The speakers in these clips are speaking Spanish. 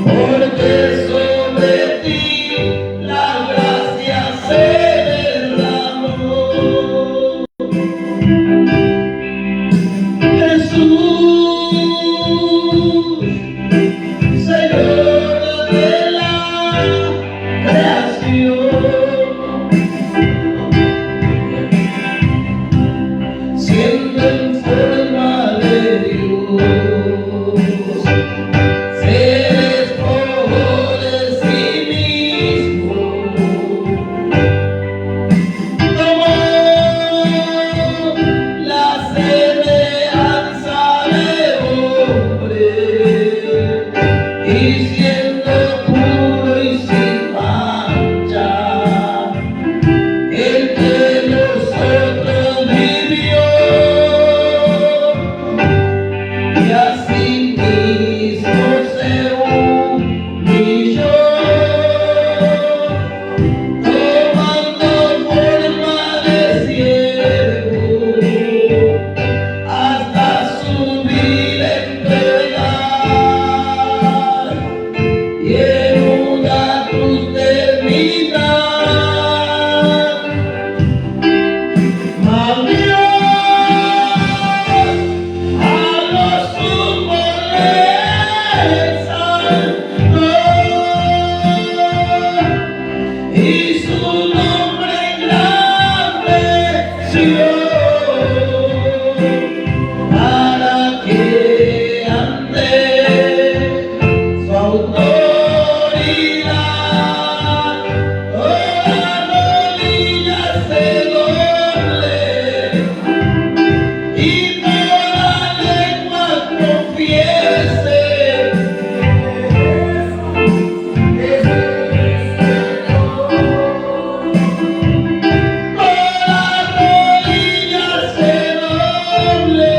porque sobre ti la gracia se derramó. Jesús, Señor de la creación, siendo en forma de Dios, se despojó de sí mismo, tomó la semejanza de hombre y siendo puro y sin mancha, el que nosotros vivió, y así mismo se humilló, tomando forma de siervo, hasta su vida entregar, y en una cruz terminar. Mas a los sumos le exaltó, y su nombre engrandeció, para que ante su autoridad toda rodilla se doble y toda lengua confiese que toda rodilla se doble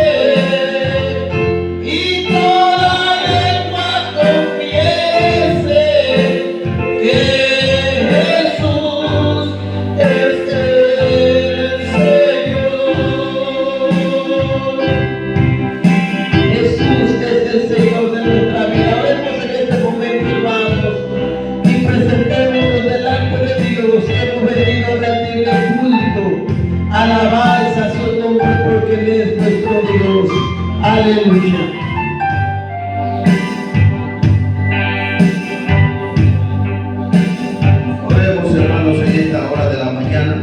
y toda lengua confiese que Jesús es el Señor. Jesús es el Señor de nuestra vida. Oremos en este momento, hermanos, y presentémonos delante de Dios. Hemos venido a rendirle culto, alabanza a su nombre, porque Él es nuestro Dios. Aleluya. Oremos, hermanos, en esta hora de la mañana.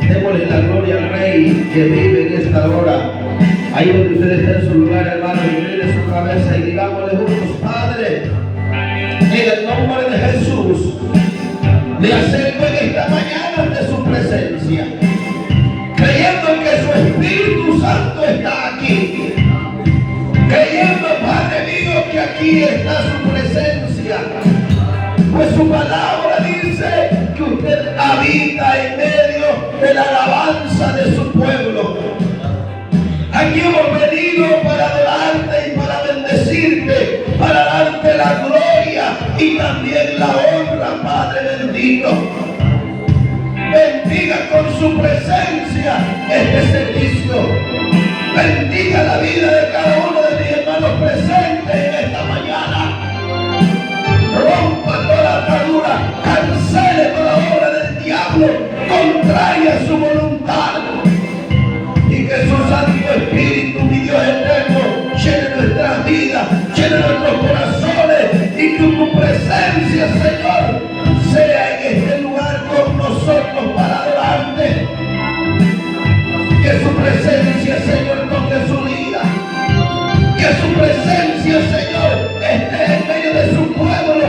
Démosle la gloria al Rey que vive en esta hora. Ahí donde usted está en su lugar, hermano, incline su cabeza y digámosle juntos: Padre, en el nombre de Jesús, me acerco en esta mañana ante su presencia, creyendo que su Espíritu Santo está aquí, creyendo, Padre mío, que aquí está su presencia, pues su palabra dice que usted habita en medio de la alabanza de su pueblo. Aquí hemos venido para adorarte y para bendecirte, para darte la gloria y también la honra, Padre bendito. Bendiga con su presencia este servicio. Bendiga la vida de cada uno de mis hermanos presentes en esta mañana. Rompa toda atadura, cancele toda obra del diablo contraria a su voluntad, y que su Santo Espíritu, mi Dios eterno, llene nuestras vidas, llene nuestros corazones, y que tu presencia, Señor, sea en este lugar con nosotros para adorarte. Que su presencia, Señor, toque su vida, que su presencia, Señor, esté en medio de su pueblo,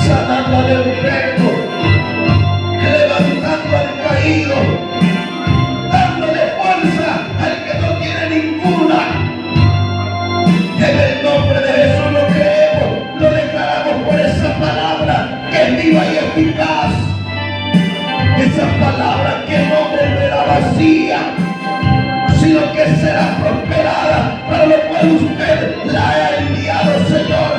sanando al enfermo, levantando al caído, dándole fuerza al que no tiene ninguna. En el nombre de Jesús lo creemos, lo declaramos por esa palabra que es viva y eficaz, esa palabra que no volverá vacía, sino que será prosperada para lo cual usted la ha enviado, Señor.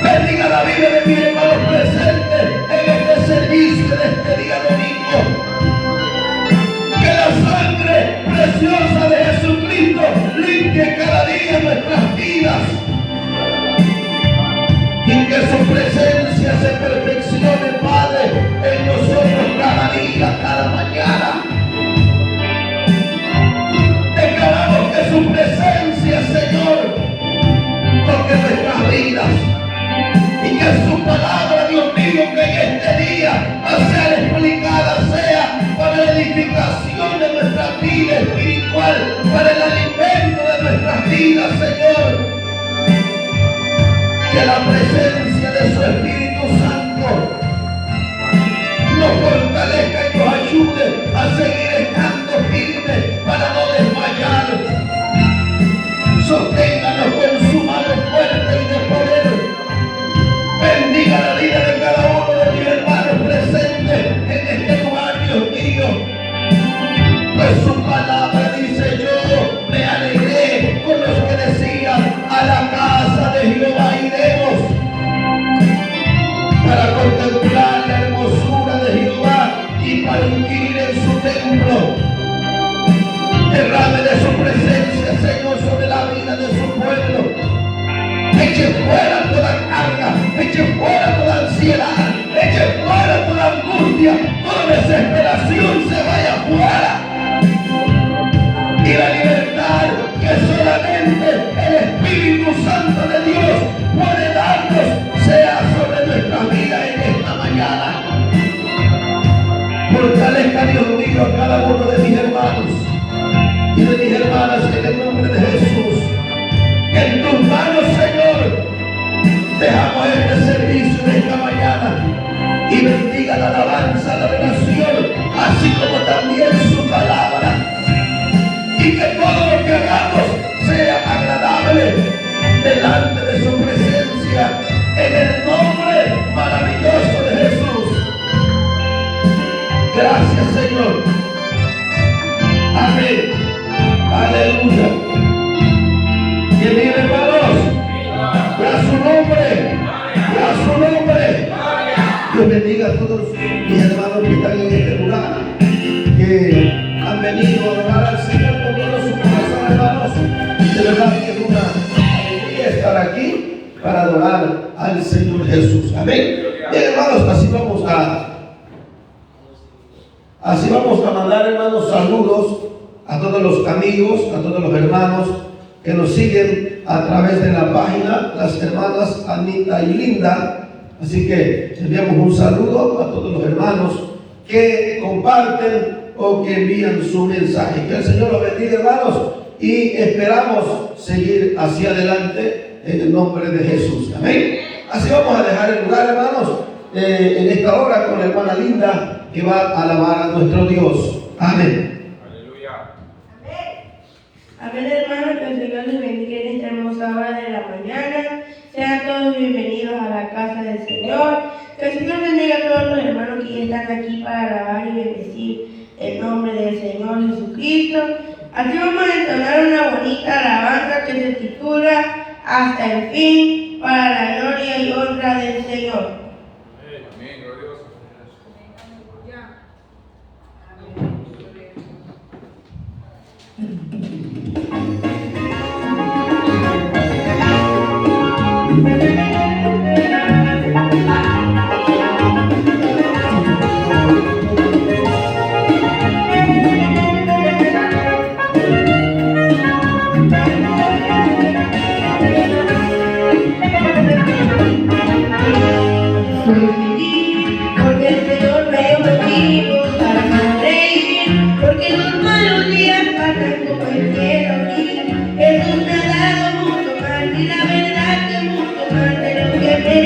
Bendiga la vida de mi hermano presente en este servicio de este día domingo. Que la sangre preciosa de Jesucristo limpie cada día nuestras vidas. bendiga, Señor. Que la presencia de su Espíritu Santo nos fortalezca y nos ayude a seguir estando firmes para no desmayar. Sosténganos con su mano fuerte y de poder. Bendiga la vida de cada uno de mis hermanos presentes en este lugar, Dios mío. Pues su palabra dice: yo me alegré con los que decían, a la casa de Jehová iremos, para contemplar la hermosura de Jehová y para inquirir en su templo. Derrame de su presencia, Señor, sobre la vida de su pueblo. Eche fuera toda carga, eche fuera toda ansiedad, eche fuera toda angustia, toda desesperación se vaya fuera. Y la libertad que solamente el Espíritu Santo de Dios puede darnos sea sobre nuestra vida en esta mañana. Fortalezca, Dios mío, a cada uno de mis hermanos y de mis hermanas en el nombre de Jesús. En tus manos, Señor, dejamos este servicio en esta mañana y bendiga la alabanza, la oración, así como también su palabra. Y que todo lo que hagamos sea agradable delante de su presencia, en el nombre maravilloso de Jesús. Gracias, Señor. Amén. Aleluya. Que vive, hermanos. A su nombre. A su nombre. Dios bendiga a todos mis hermanos que están en este lugar, que han venido a adorar al Señor con todo su corazón, hermanos. De verdad que es una alegría estar aquí para adorar al Señor Jesús. Amén. Bien, hermanos, así vamos a mandar, hermanos, saludos a todos los amigos, a todos los hermanos que nos siguen a través de la página, las hermanas Anita y Linda. Así que enviamos un saludo a todos los hermanos que comparten o que envían su mensaje. Que el Señor los bendiga, hermanos, y esperamos seguir hacia adelante en el nombre de Jesús. Amén. Así vamos a dejar el lugar, hermanos, en esta hora con la hermana Linda, que va a alabar a nuestro Dios. Amén. Aleluya. Amén, hermanos, que el Señor les bendiga en esta hermosa hora de la mañana. Sean todos bienvenidos a la casa del Señor. Que el Señor bendiga a todos los hermanos que ya están aquí para alabar y bendecir el nombre del Señor Jesucristo. Así vamos a entonar una bonita alabanza que se titula Hasta el fin, para la gloria y honra del Señor. Amén, glorioso. Porque el Señor me dio motivos para sonreír, porque los malos días pasan como el cielo gris. Jesús me ha dado mucho más y la verdad que mucho más de lo que merezco.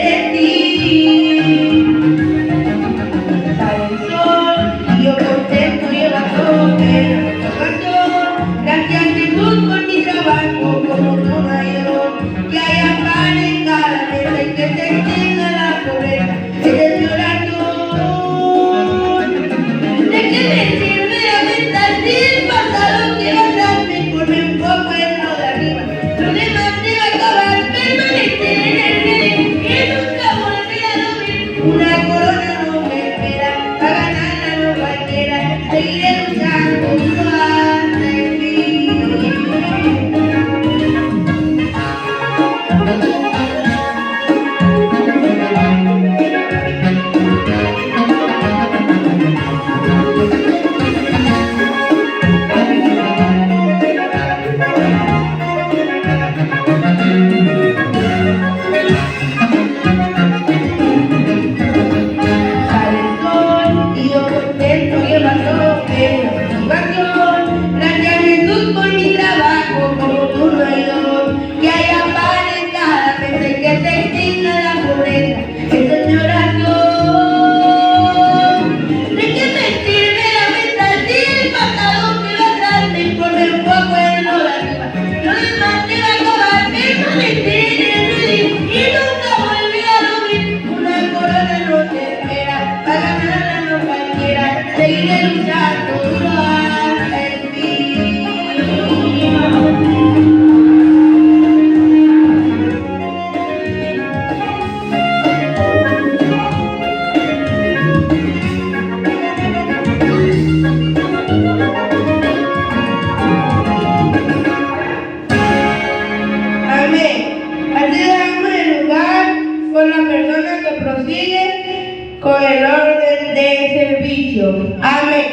con el orden de servicio. Amén.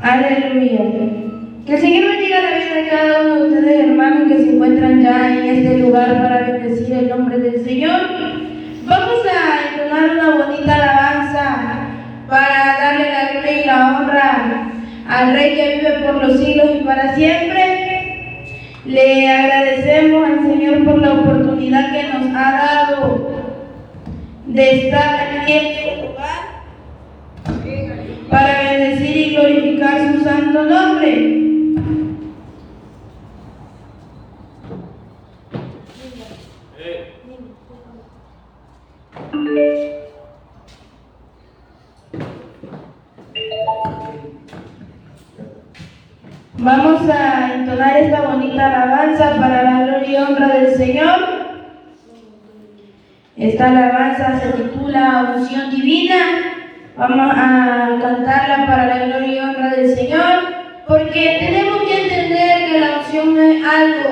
Aleluya. Que el Señor bendiga la vida de cada uno de ustedes, hermanos, que se encuentran ya en este lugar para bendecir el nombre del Señor. Vamos a entonar una bonita alabanza para darle la gloria y la honra al Rey que vive por los siglos y para siempre. Le agradecemos al Señor por la oportunidad que nos ha dado de estar en este lugar para bendecir y glorificar su santo nombre. Vamos a entonar esta bonita alabanza para la gloria y honra del Señor. Esta alabanza se titula Unción Divina. Vamos a cantarla para la gloria y honra del Señor, porque tenemos que entender que la unción no es algo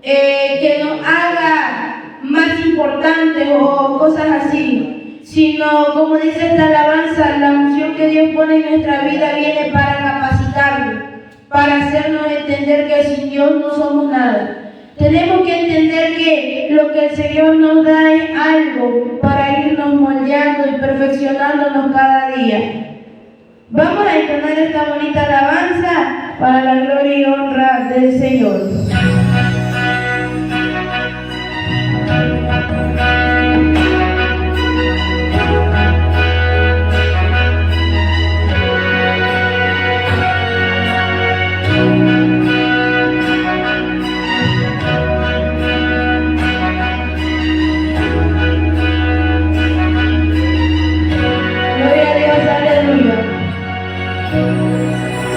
que nos haga más importantes o cosas así, sino, como dice esta alabanza, la unción que Dios pone en nuestra vida viene para capacitarnos, para hacernos entender que sin Dios no somos nada. Tenemos que entender que lo que el Señor nos da es algo para irnos moldeando y perfeccionándonos cada día. Vamos a entonar esta bonita alabanza para la gloria y honra del Señor.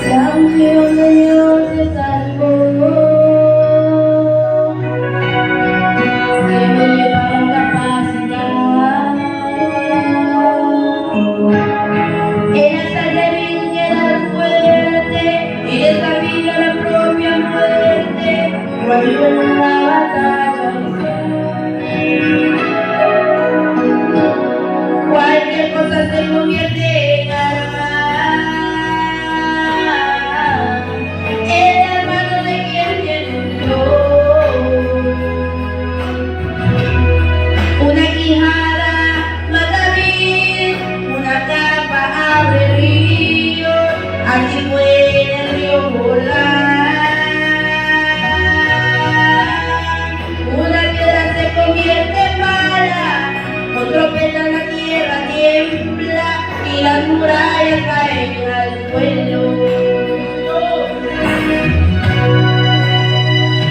La unción de Dios es algo que me lleva a capacitar. En esta débil quedar fuerte, y desafía la propia muerte, cuando en una batalla. Cualquier cosa se convierte en arma. Así puede el río volar. Una piedra se convierte en bala, con trompeta en la tierra tiembla y las murallas caen al suelo.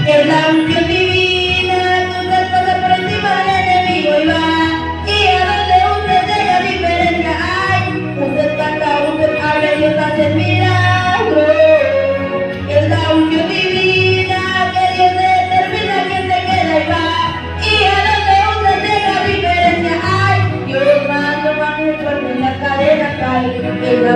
Es la unción divina que usted pasa por encima del enemigo y va, y a donde usted tenga diferencia hay, usted canta, usted habla y Dios hace milagros. Es la unción divina que Dios determina quién se queda y va, y a donde usted tenga diferencia hay, Dios manda más fuerte en la cadena cae. Es la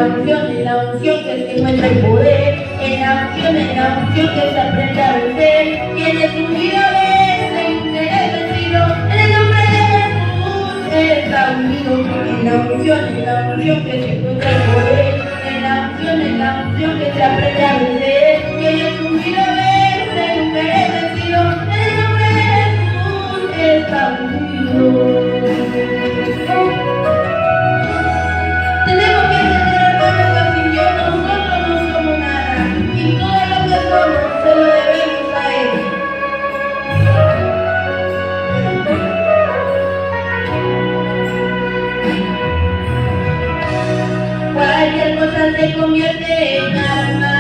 unción que se encuentra el poder. Es la unción que se aprende a vencer. Tiene su vida vence y será vencido. En el nombre de Jesús está unido. Es la unción que se encuentra el poder. Es la unción que se aprende a vencer. Tiene su vida vence y será vencido. En el nombre de Jesús está unido. Tenemos que entender, hermanos, que sin Dios nosotros no somos nada, y todo lo que somos se lo debemos a Él. Cualquier cosa se convierte en arma,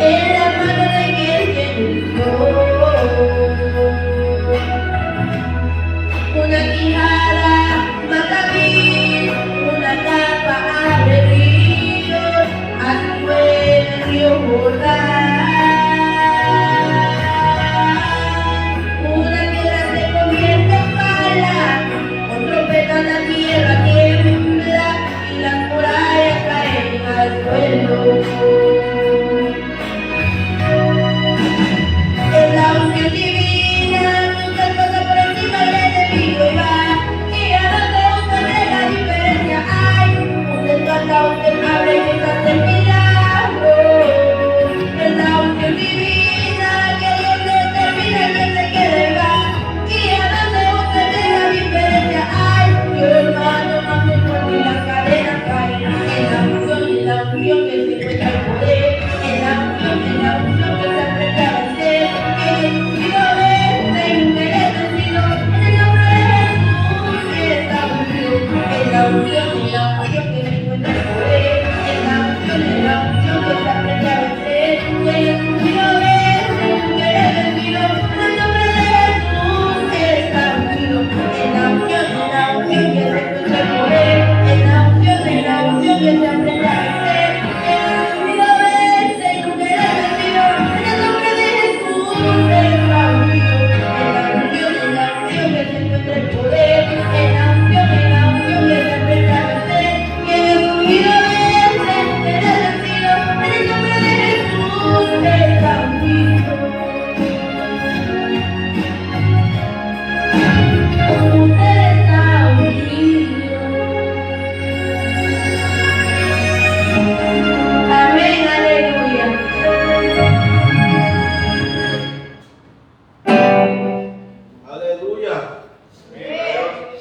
en la mano de quien tiene Dios. Una quijada mata vil, una capa abre ríos, así fue el río Jordán. Una piedra se convierte en bala, con trompeta la tierra tiembla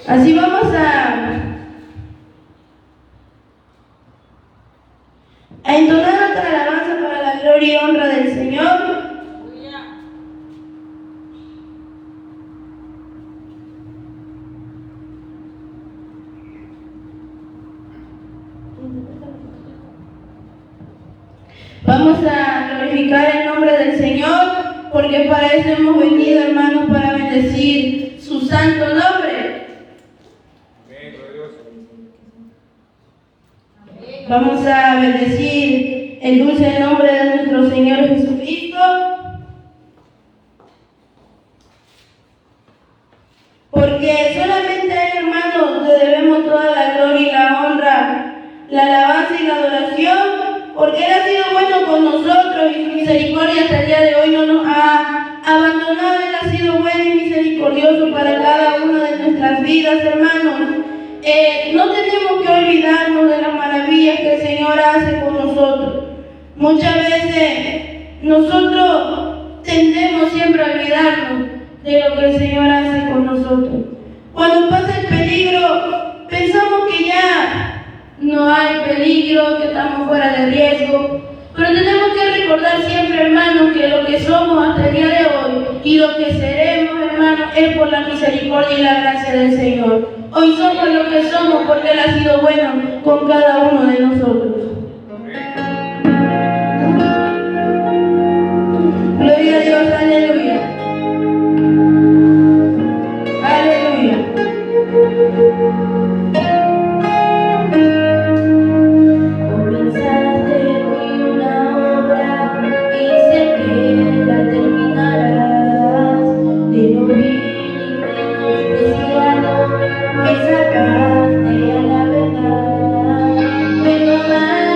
Así vamos a entonar otra alabanza para la gloria y honra del Señor. Vamos a glorificar el nombre del Señor, porque para eso hemos venido, hermanos, para bendecir su santo nombre. Amén, glorioso. Vamos a bendecir el dulce nombre de nuestro Señor Jesucristo, porque solamente a Él, hermanos, le debemos toda la gloria y la honra, la alabanza y la adoración, porque Él ha sido bueno con nosotros y su misericordia hasta el día de hoy no nos ha abandonado. Él ha sido bueno y misericordioso para cada una de nuestras vidas, hermanos. No tenemos que olvidarnos de las maravillas que el Señor hace con nosotros. Muchas veces nosotros tendemos siempre a olvidarnos de lo que el Señor hace con nosotros. Cuando pasa el peligro, pensamos que ya no hay peligro, que estamos fuera de riesgo, pero tenemos que recordar siempre, hermanos, que lo que somos hasta el día de hoy y lo que seremos, hermanos, es por la misericordia y la gracia del Señor. Hoy somos lo que somos porque Él ha sido bueno con cada uno de nosotros. Gloria a Dios, aleluya. Aleluya. Me sacaste a la verdad, me tomaste.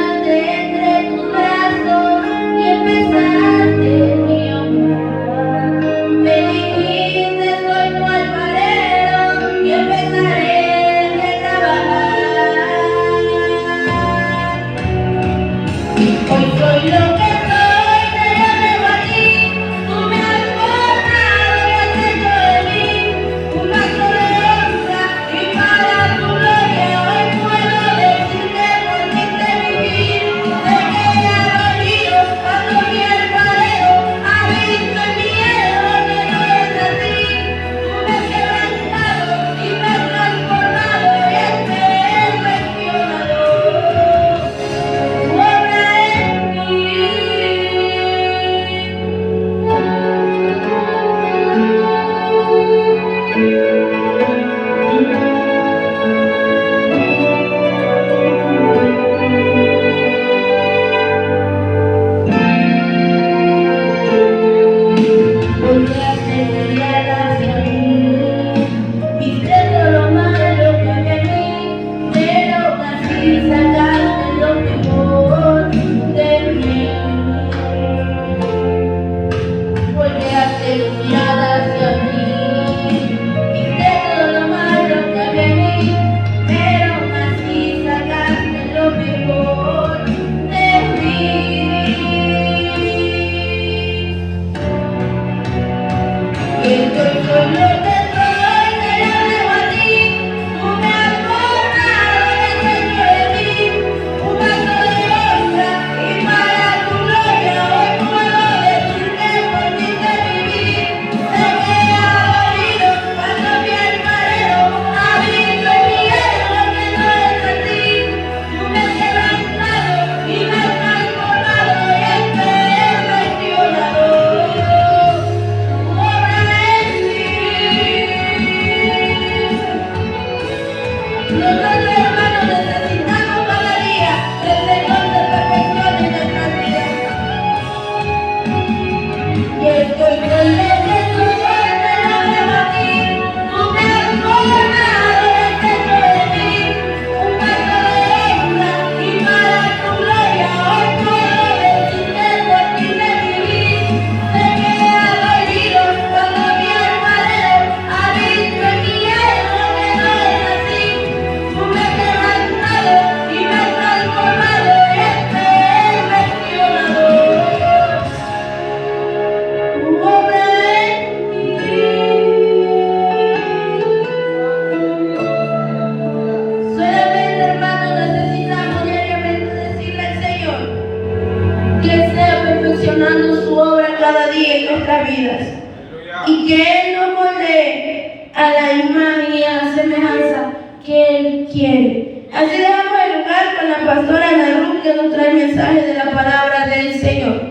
nuestras vidas. Aleluya. Y que Él nos moldee a la imagen y a la semejanza que Él quiere. Así dejamos el lugar con la pastora Ana Ruth, que nos trae el mensaje de la palabra del Señor.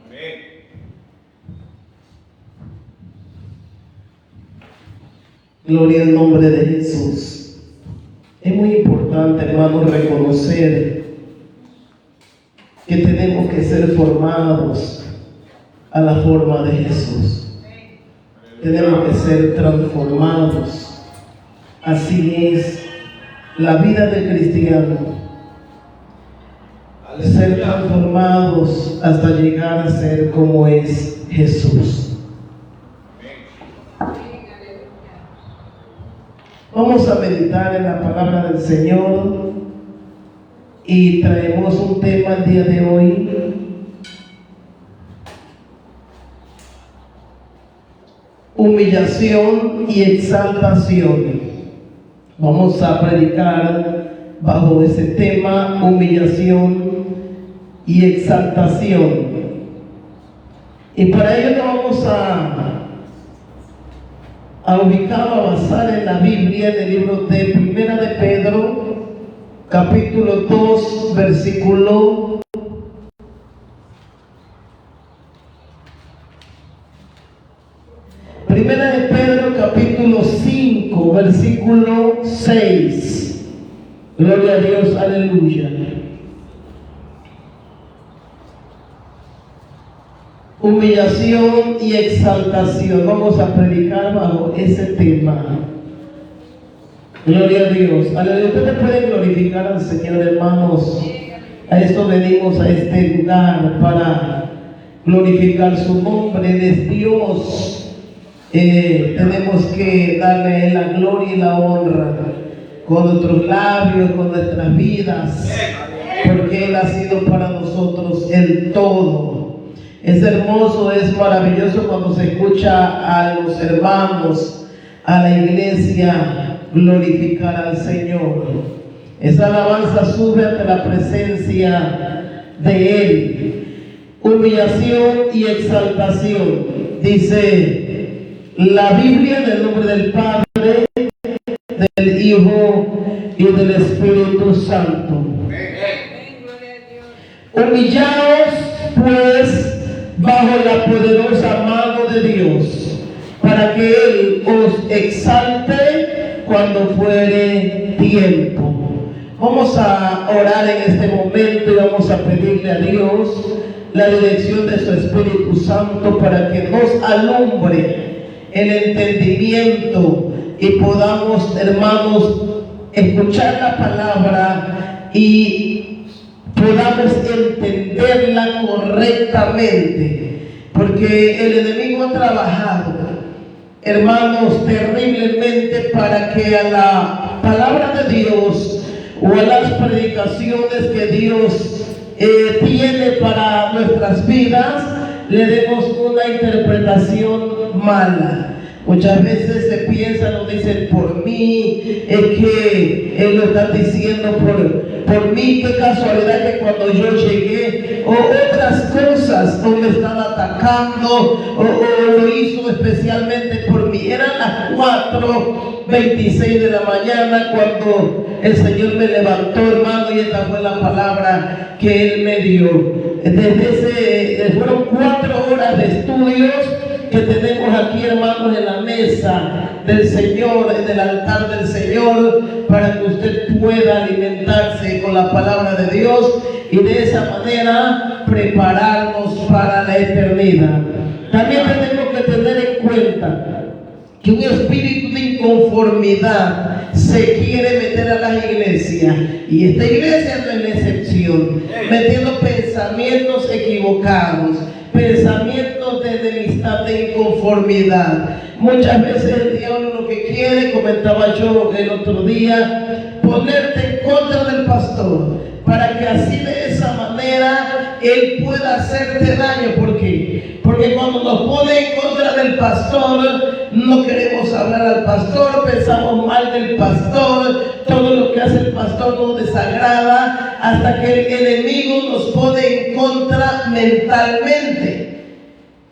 Amén. Gloria al nombre de Jesús. Es muy importante, hermanos, reconocer que tenemos que ser formados a la forma de Jesús. Tenemos que ser transformados. Así es la vida del cristiano. Ser transformados hasta llegar a ser como es Jesús. Vamos a meditar en la palabra del Señor y traemos un tema el día de hoy. Humillación y exaltación. Vamos a predicar bajo ese tema, humillación y exaltación. Y para ello nos vamos a ubicar, a basar en la Biblia, en el libro de Primera de Pedro, capítulo 2, versículo 5, versículo 6. Gloria a Dios, aleluya. Humillación y exaltación. Vamos a predicar bajo ese tema. Gloria a Dios. Aleluya. Ustedes pueden glorificar al Señor, hermanos. A esto venimos a este lugar para glorificar su nombre. Él es Dios. Tenemos que darle la gloria y la honra con nuestros labios, con nuestras vidas, porque Él ha sido para nosotros el todo. Es hermoso, es maravilloso cuando se escucha a los hermanos, a la iglesia glorificar al Señor. Esa alabanza sube ante la presencia de Él. Humillación y exaltación. Dice la Biblia, en el nombre del Padre, del Hijo y del Espíritu Santo. Humillaos pues bajo la poderosa mano de Dios, para que Él os exalte cuando fuere tiempo. Vamos a orar en este momento y vamos a pedirle a Dios la dirección de su Espíritu Santo para que nos alumbre el entendimiento y podamos, hermanos, escuchar la palabra y podamos entenderla correctamente, porque el enemigo ha trabajado, hermanos, terriblemente para que a la palabra de Dios o a las predicaciones que Dios tiene para nuestras vidas le demos una interpretación mala. Muchas veces se piensa, nos dicen por mí, es que Él lo está diciendo por mí, qué casualidad que cuando yo llegué, o otras cosas, o me están atacando, o lo hizo especialmente por mí. Eran las 4:26 de la mañana cuando el Señor me levantó, hermano, y esta fue la palabra que Él me dio. Fueron 4 horas de estudios que tenemos aquí, hermanos, en la mesa del Señor, en el altar del Señor, para que usted pueda alimentarse con la palabra de Dios y de esa manera prepararnos para la eternidad. También tenemos que tener en cuenta que un espíritu de inconformidad se quiere meter a las iglesias, y esta iglesia no es la excepción, metiendo pensamientos equivocados, pensamientos de enemistad, de inconformidad. Muchas veces el diablo lo que quiere, comentaba yo el otro día, ponerte en contra del pastor, para que así de esa manera él pueda hacerte daño. ¿Por qué? Porque cuando nos pone en contra del pastor, no queremos hablar al pastor, pensamos mal del pastor, todo lo que hace el pastor nos desagrada, hasta que el enemigo nos pone en contra mentalmente.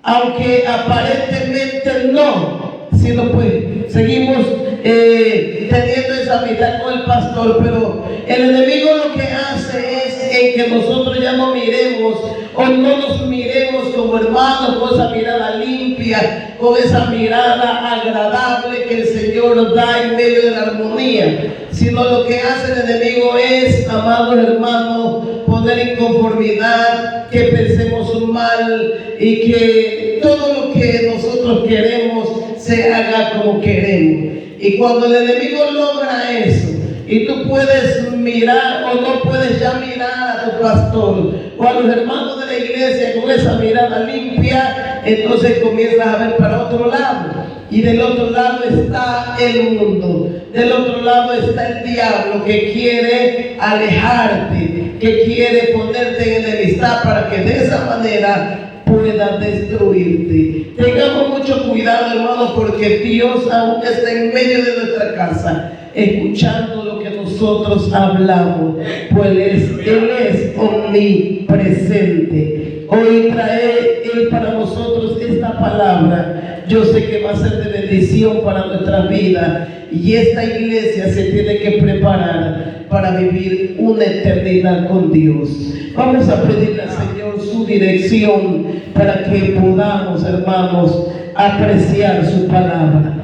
aunque aparentemente no, sino pues seguimos teniendo esa amistad con el pastor, pero el enemigo lo que hace es en que nosotros ya no miremos o no nos miremos como hermanos con esa mirada limpia, con esa mirada agradable que el Señor nos da en medio de la armonía, sino lo que hace el enemigo es, amados hermanos, poner en conformidad, que pensemos mal y que todo lo que nosotros queremos se haga como queremos. Y cuando el enemigo logra eso, y tú puedes mirar o no puedes ya mirar a tu pastor o a los hermanos de la iglesia con esa mirada limpia, entonces comienzas a ver para otro lado. Y del otro lado está el mundo, del otro lado está el diablo que quiere alejarte, que quiere ponerte en enemistad para que de esa manera pueda destruirte. Tengamos mucho cuidado, hermanos, porque Dios aún está en medio de nuestra casa, escuchando lo que nosotros hablamos, pues Él es omnipresente. Hoy trae Él para nosotros esta palabra. Yo sé que va a ser de bendición para nuestra vida, y esta iglesia se tiene que preparar para vivir una eternidad con Dios. Vamos a pedirle al Señor su dirección para que podamos, hermanos, apreciar su palabra.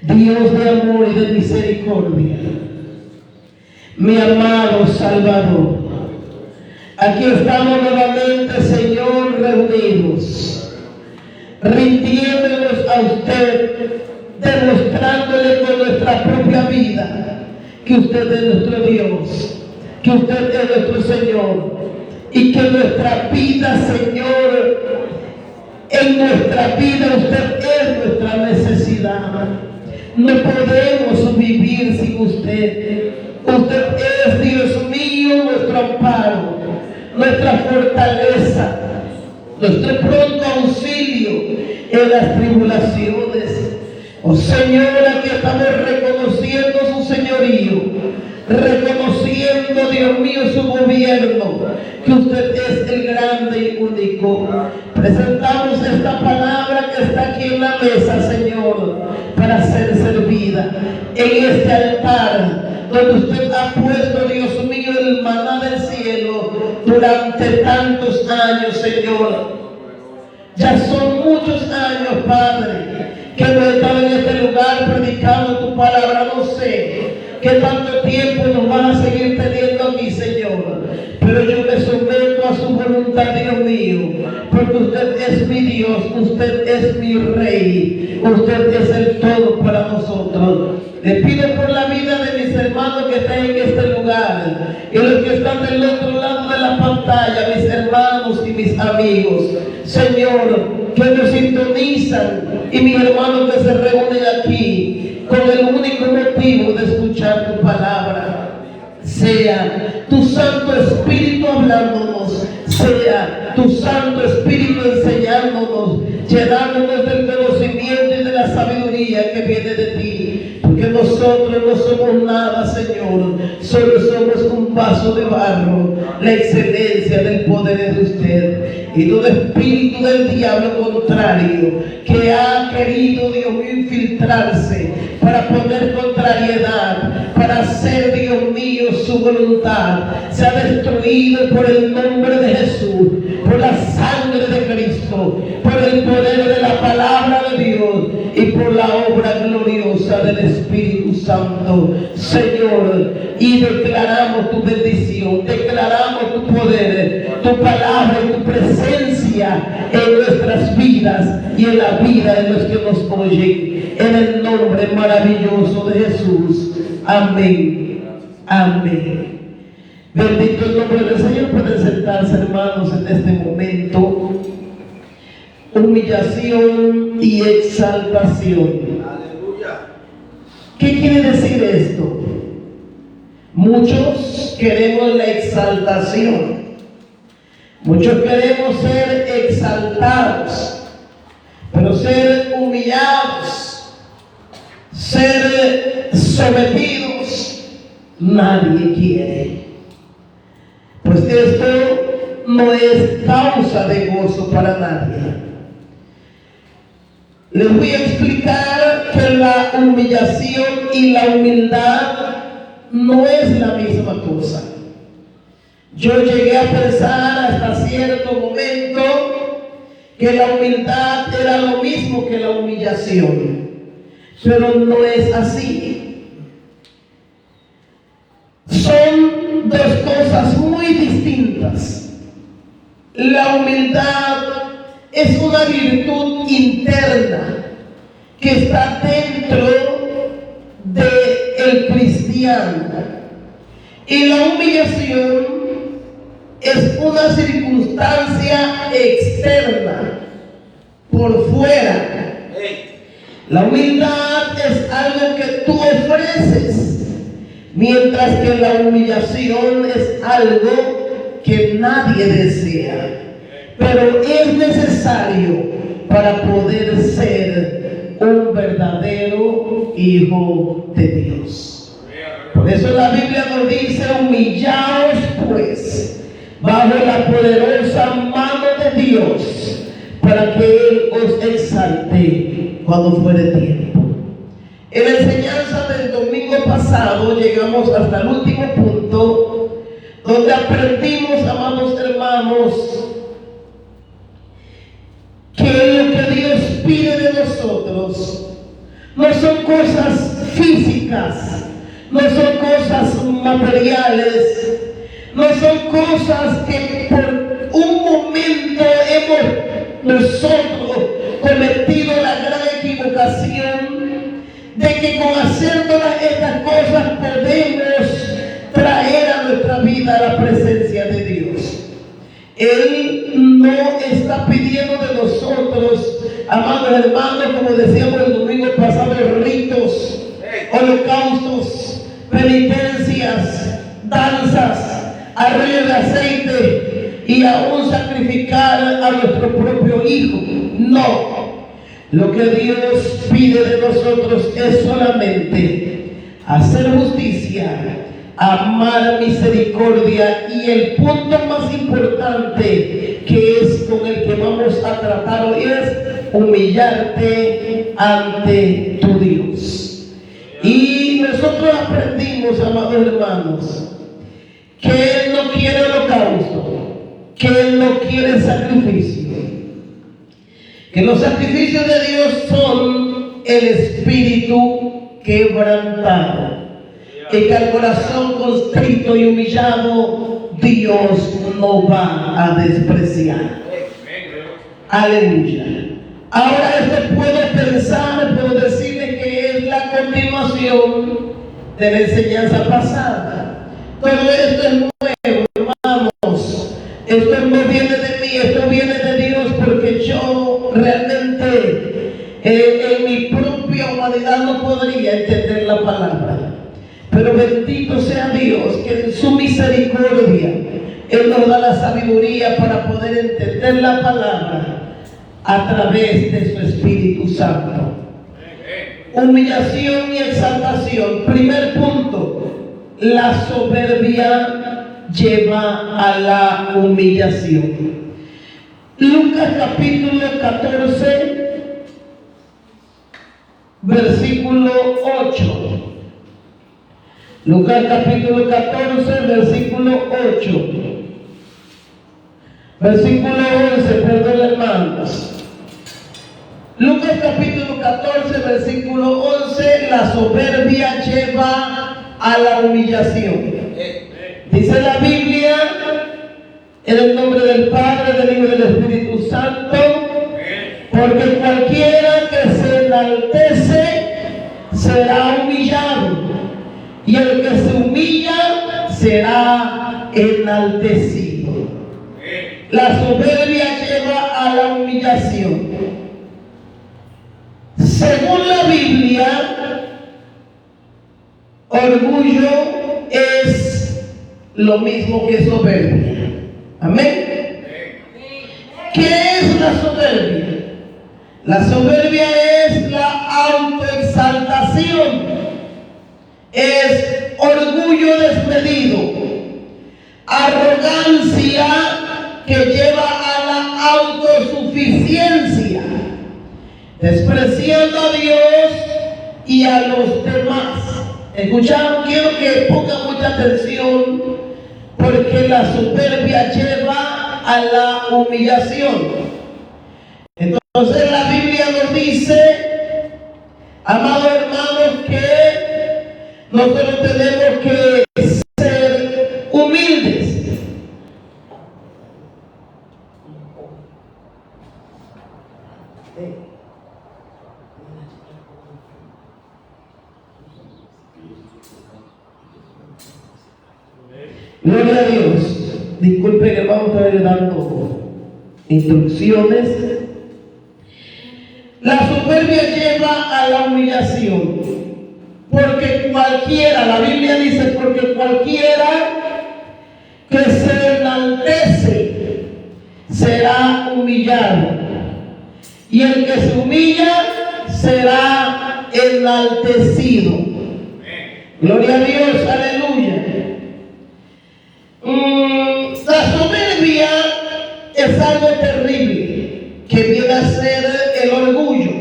Dios de amor y de misericordia, mi amado Salvador, aquí estamos nuevamente, Señor, reunidos, rindiéndonos a usted, demostrándole con nuestra propia vida que usted es nuestro Dios, que usted es nuestro Señor, y que nuestra vida, Señor, en nuestra vida usted es nuestra necesidad. No podemos vivir sin usted. Usted es, Dios mío, nuestro amparo, nuestra fortaleza, nuestro pronto auxilio en las tribulaciones. Oh Señor, aquí estamos reconociendo su señorío, reconociendo, Dios mío, su gobierno, que usted es el grande y único. Presentamos esta palabra que está aquí en la mesa, Señor, para ser servida en este altar donde usted ha puesto, Dios mío, el maná del cielo durante tantos años, Señor. Ya son muchos años, Padre, que hemos estado en este lugar predicando tu palabra. No sé qué tanto tiempo nos vas a seguir teniendo aquí, Señor, pero yo me someto a su voluntad, Dios mío, porque usted es mi Dios, usted es mi Rey, usted es el todo para nosotros. Le pido por la vida de mis hermanos que están en este lugar y los que están del otro lado de la pantalla, mis hermanos y mis amigos, Señor, que nos sintonizan, y mis hermanos que se reúnen aquí con el único motivo de escuchar tu palabra. Sea tu Santo Espíritu hablándonos, sea tu Santo Espíritu enseñándonos, llenándonos del conocimiento y de la sabiduría que viene de ti, porque nosotros no somos nada, Señor, solo somos un vaso de barro, la excelencia del poder de usted. Y todo espíritu del diablo contrario que ha querido, Dios mío, infiltrarse para poner contrariedad, para hacer, Dios mío, su voluntad, se ha destruido por el nombre de Jesús, por la sangre de Cristo, por el poder de la palabra de Dios y por la obra gloriosa del Espíritu Santo, Señor. Y declaramos tu bendición, declaramos tu poder, tu palabra y tu presencia en nuestras vidas y en la vida de los que nos oyen, en el nombre maravilloso de Jesús. Amén. Amén. Bendito el nombre del Señor. Pueden sentarse, hermanos, en este momento. Humillación y exaltación. ¿Qué quiere decir esto? Muchos queremos la exaltación. Muchos queremos ser exaltados, pero ser humillados, ser sometidos, nadie quiere. Pues esto no es causa de gozo para nadie. Les voy a explicar que la humillación y la humildad no es la misma cosa. Yo llegué a pensar hasta cierto momento que la humildad era lo mismo que la humillación, pero no es así. Son dos cosas muy distintas. La humildad es una virtud interna que está dentro del cristiano, y la humillación es una circunstancia externa, por fuera. La humildad es algo que tú ofreces, mientras que la humillación es algo que nadie desea, pero es necesario para poder ser un verdadero hijo de Dios. Por eso la Biblia nos dice: humillaos pues bajo la poderosa mano de Dios, para que Él os exalte cuando fuere tiempo. En la enseñanza del domingo pasado llegamos hasta el último punto, donde aprendimos, amados hermanos, que lo que Dios pide de nosotros no son cosas físicas, no son cosas materiales, no son cosas que por un momento hemos nosotros cometido la gran equivocación de que con hacer todas estas cosas podemos traer a nuestra vida la presencia de Dios. Él no está pidiendo de nosotros, amados hermanos, como decíamos el domingo pasado, ritos, holocaustos, penitencias, danzas, arroyo de aceite y aún sacrificar a nuestro propio hijo. No, lo que Dios pide de nosotros es solamente hacer justicia, amar misericordia, y el punto más importante, que es con el que vamos a tratar hoy, es humillarte ante tu Dios. Y nosotros aprendimos, amados hermanos, que Él no quiere holocausto, que Él no quiere sacrificio, que los sacrificios de Dios son el espíritu quebrantado, y que al corazón constrito y humillado Dios no va a despreciar. Aleluya. Ahora esto puedo pensar, puedo decirle que es la continuación de la enseñanza pasada. Todo esto es nuevo, hermanos. Esto no viene de mí, esto viene de Dios, porque yo realmente en mi propia humanidad no podría entender la palabra. Pero bendito sea Dios, que en su misericordia Él nos da la sabiduría para poder entender la palabra a través de su Espíritu Santo. Humillación y exaltación. Primer punto: la soberbia lleva a la humillación. Lucas capítulo 14, versículo 8. Lucas capítulo 14, versículo 8. Versículo 11, perdón, hermanos. Lucas capítulo 14, versículo 11, la soberbia lleva a la humillación. Dice la Biblia, en el nombre del Padre, del Hijo y del Espíritu Santo: porque cualquiera que se enaltece será humillado, y el que se humilla será enaltecido. La soberbia lleva a la humillación. Según la Biblia, orgullo es lo mismo que soberbia. Amén. ¿Qué es la soberbia? La soberbia es la autoexaltación, es orgullo desmedido, arrogancia que lleva a la autosuficiencia, despreciando a Dios y a los demás. ¿Escucharon? Quiero que pongan mucha atención, porque la soberbia lleva a la humillación. Entonces la Biblia nos dice, amados hermanos, que nosotros tenemos que ser humildes. Gloria a Dios. Disculpen, hermano, estoy dando instrucciones. La soberbia lleva a la humillación, porque cualquiera, la Biblia dice, porque cualquiera que se enaltece será humillado, y el que se humilla será enaltecido. Gloria a Dios, aleluya. La soberbia es algo terrible, que viene a ser el orgullo.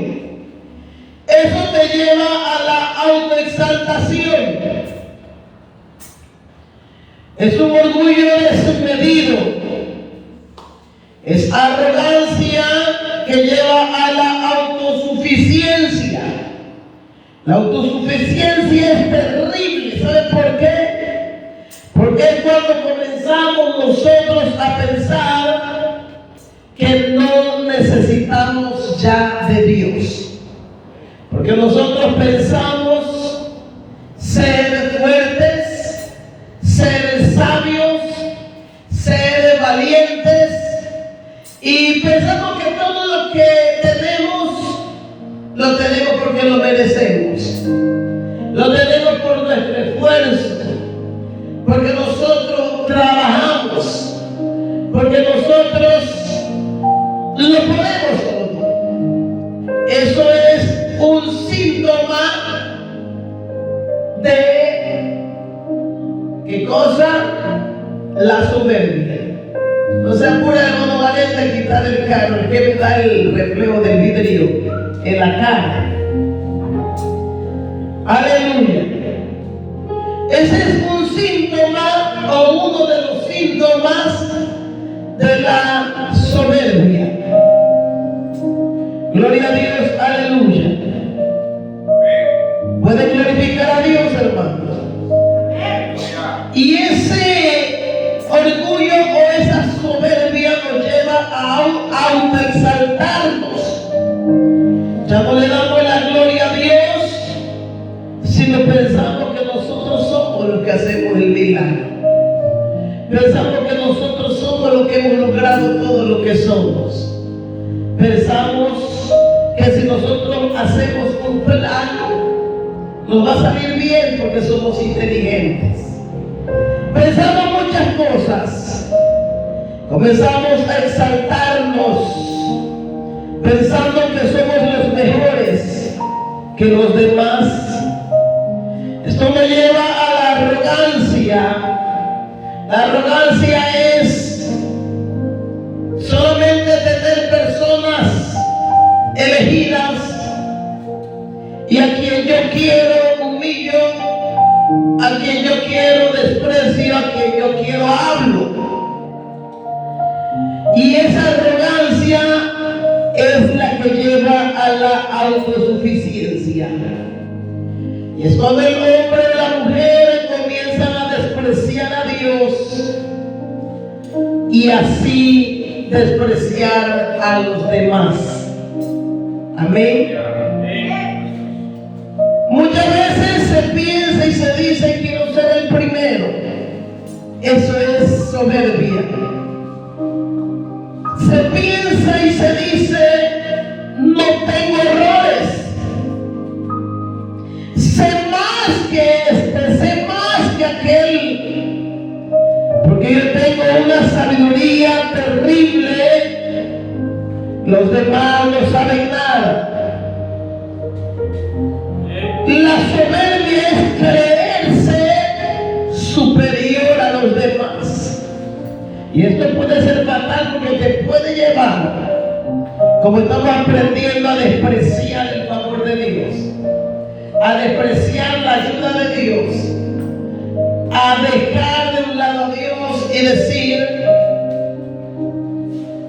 Eso te lleva a la autoexaltación. Es un orgullo desmedido. Es arrogancia que lleva a la autosuficiencia. La autosuficiencia es terrible. ¿Sabe por qué? Porque es cuando comenzamos nosotros a pensar que no necesitamos ya de Dios. Porque nosotros pensamos ser fuertes, ser sabios, ser valientes, y pensamos que todo lo que tenemos, lo tenemos porque lo merecemos. Lo tenemos por nuestro esfuerzo, porque nosotros trabajamos, porque nosotros lo podemos todo. Eso es un síntoma de ¿qué cosa? La soberbia. No se apura, hermano Valente, a quitar el carro, es que me da el reflejo del vidrio en la cara. Aleluya. Ese es un síntoma, o uno de los síntomas de la soberbia. Gloria a Dios, aleluya. Pueden glorificar a Dios, hermanos. Y ese orgullo o esa soberbia nos lleva a autoexaltarnos. Ya no le damos la gloria a Dios, sino pensamos que nosotros somos los que hacemos el milagro. Pensamos que nosotros somos los que hemos logrado todo lo que somos. Pensamos que si nosotros hacemos un plano, nos va a salir bien porque somos inteligentes. Pensamos muchas cosas. Comenzamos a exaltarnos, pensando que somos los mejores que los demás. Esto me lleva a la arrogancia. La arrogancia es solamente tener personas elegidas, y a quien yo quiero humillo, a quien yo quiero desprecio, a quien yo quiero hablo. Y esa arrogancia es la que lleva a la autosuficiencia. Y es cuando el hombre y la mujer comienzan a despreciar a Dios y así despreciar a los demás. Amén. Muchas veces se piensa y se dice: quiero ser el primero. Eso es soberbia. Se piensa y se dice: no tengo errores. Sé más que este, sé más que aquel, porque yo tengo una sabiduría terrible. Los demás no saben nada. La soberbia es creerse superior a los demás. Y Y esto puede ser fatal porque te puede llevar, como estamos aprendiendo, a despreciar el favor de Dios, a despreciar la ayuda de Dios, a dejar de un lado a Dios y decir: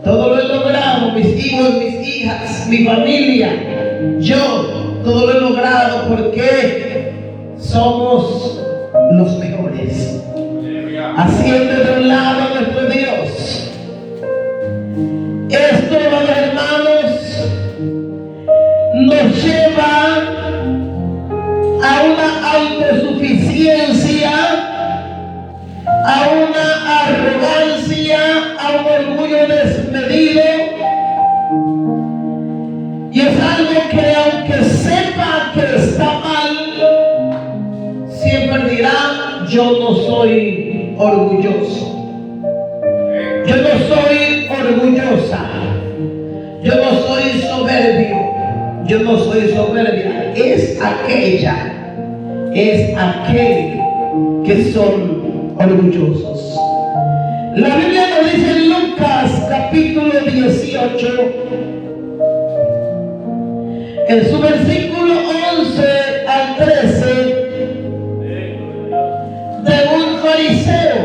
todo lo he logrado, mis hijos, mis hijas, mi familia, yo, todo lo he logrado porque somos los mejores, haciendo de un lado a nuestro Dios. Esto, hermanos, nos lleva a una autosuficiencia, a una arrogancia, a un orgullo desmedido. Y es algo que, aunque sepa que está mal, siempre dirá: yo no soy orgulloso, yo no soy orgullosa, yo no soy soberbio, yo no soy soberbia. Es aquella, es aquel que son orgullosos. La Biblia nos dice en Lucas capítulo 18, en su versículo 11 al 13, de un fariseo,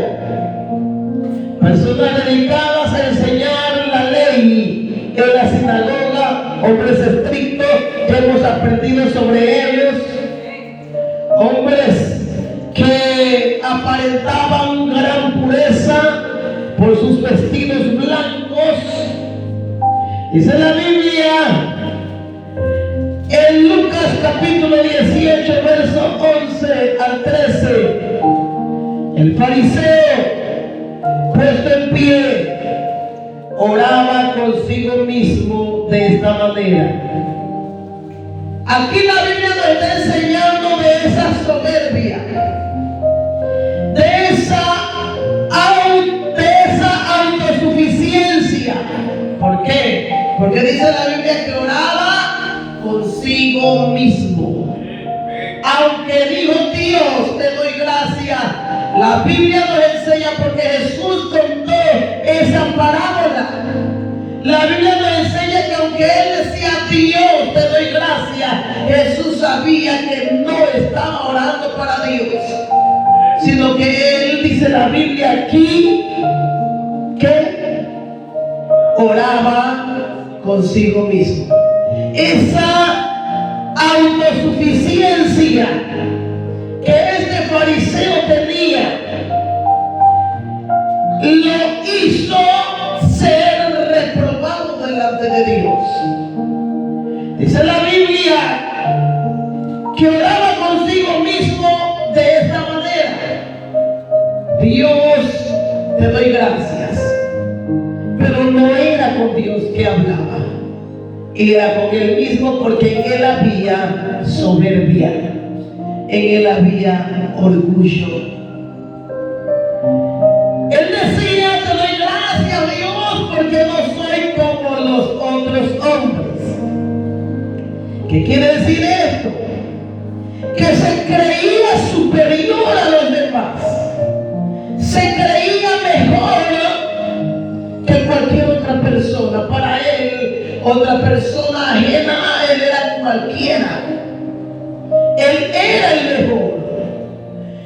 personas dedicadas a enseñar la ley en la sinagoga, hombres estrictos, ya hemos aprendido sobre ellos, hombres que aparentaban gran pureza por sus vestidos blancos. Dice la Biblia en Lucas capítulo 18, verso 11 al 13, el fariseo, puesto en pie, oraba consigo mismo de esta manera. Aquí la Biblia nos está enseñando de esa soberbia, de esa autosuficiencia. ¿Por qué? Porque dice la Biblia que oraba consigo mismo. Aunque dijo: Dios, te doy gracias. La Biblia nos enseña, porque Jesús contó esa parábola. La Biblia nos enseña que aunque él decía: Dios, te doy gracias, Jesús sabía que no estaba orando para Dios, sino que él, dice la Biblia aquí, que oraba consigo mismo. Esa autosuficiencia que este fariseo tenía lo hizo ser reprobado delante de Dios. Dice la Biblia que oraba consigo mismo de esta manera: Dios, te doy gracias. Pero no era con Dios que hablaba, era con él mismo, porque en él había soberbia, en él había orgullo. Él decía: te doy gracias, Dios, porque no soy como los otros hombres. ¿Qué quiere decir esto? Que se creía superior a los demás, se creía mejor que cualquier otra persona. Para él, otra persona ajena a él era cualquiera. Él era el mejor.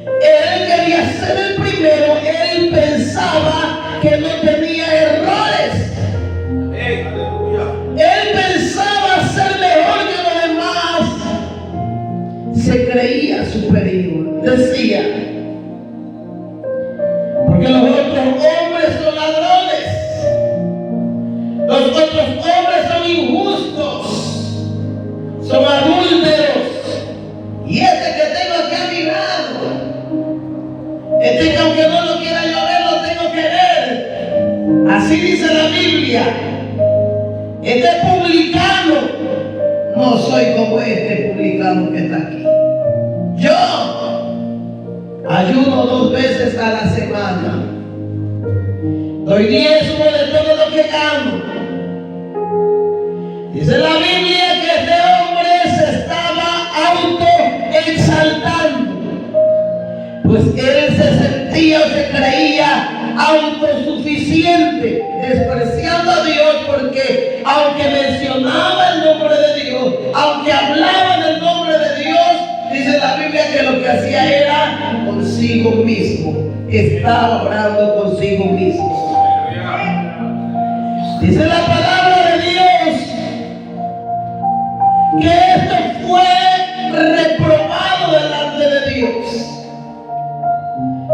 Él quería ser el primero. Él pensaba que no tenía errores. Él pensaba ser mejor que los demás. Se creía superior. Decía: porque los otros hombres son ladrones, los otros hombres son injustos, son adúlteros, y este que tengo aquí a mi lado, este que aunque no lo quiera yo ver, lo tengo que ver. Así dice la Biblia. Este publicano, no soy como este publicano que está aquí. Yo ayuno 2 veces a la semana, doy diezmo de todo lo que gano. Dice la Biblia que este hombre se estaba autoexaltando, pues él se sentía o se creía autosuficiente, despreciando a Dios, porque aunque mencionaba el nombre de Dios, aunque hablaba del nombre de Dios, dice la Biblia que lo que hacía era consigo mismo, estaba orando consigo mismo. Dice la palabra de Dios que esto fue reprobado delante de Dios.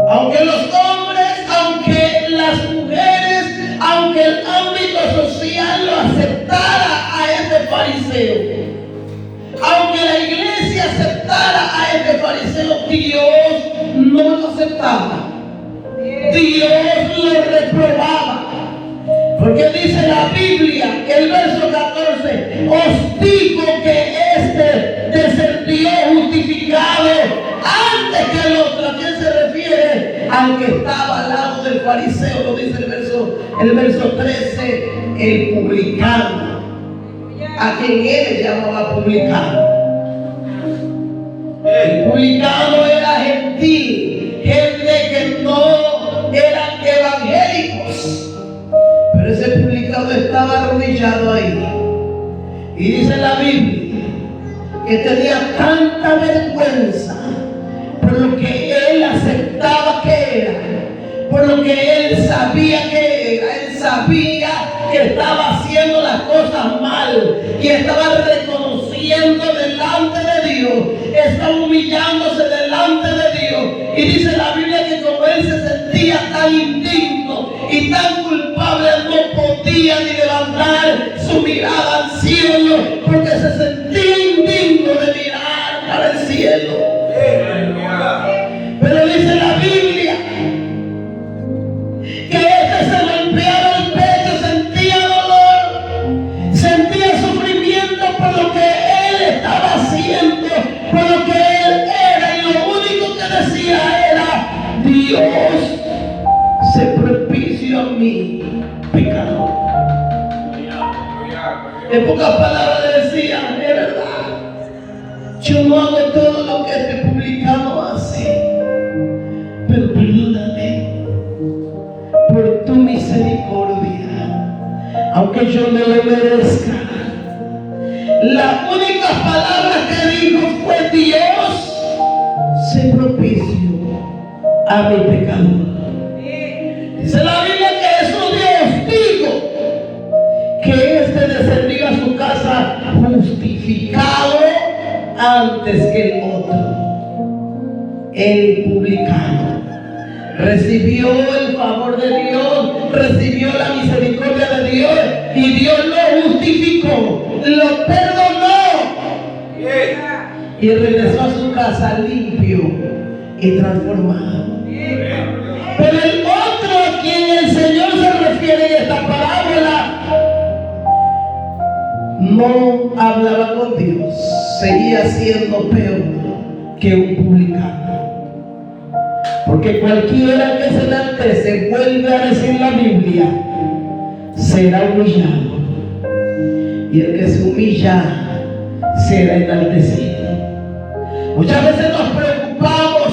Aunque los hombres, aunque las mujeres, aunque el ámbito social lo aceptara a este fariseo, aunque la iglesia aceptara a este fariseo, Dios no lo aceptaba. Dios lo reprobaba. Porque dice la Biblia, el verso 14, os digo que este descendió justificado antes que el otro. ¿A quién se refiere? Al que estaba al lado del fariseo, lo dice el verso 13, el publicano, a quien él llamaba publicano. El publicano era gentil, gente que no eran evangélicos. Pero ese publicano estaba arrodillado ahí. Y dice la Biblia que tenía tanta vergüenza por lo que él aceptaba que era, por lo que él sabía que era. Él sabía que estaba haciendo las cosas mal y estaba reconociendo delante de Dios, estaba humillándose delante de Dios. Y dice la Biblia que como él se sentía tan indigno y tan culpable, no podía ni levantar su mirada al cielo, porque se sentía indigno de mirar para el cielo. Pero dice la Biblia que este se golpeaba el pecho, sentía dolor, sentía sufrimiento por lo que él estaba haciendo, por lo que él era, y lo único que decía era: Dios se propició a mí, pecador. En pocas palabras le decía: es verdad, yo no hago todo lo que este publicano hace, pero perdóname por tu misericordia, aunque yo no lo merezca. Las únicas palabras que dijo fue: Dios se propició a mi pecador. Dice la Biblia que Jesús dijo que este descendió a su casa justificado antes que el otro, el publicano. Recibió el favor de Dios, recibió la misericordia de Dios, y Dios lo justificó, lo perdonó y regresó a su casa limpio y transformado. Pero el otro a quien el Señor se refiere en esta parábola no hablaba con Dios, seguía siendo peor que un publicano. Porque cualquiera que se enaltece, vuelve a decir la Biblia, será humillado, y el que se humilla será enaltecido. Muchas veces nos preocupamos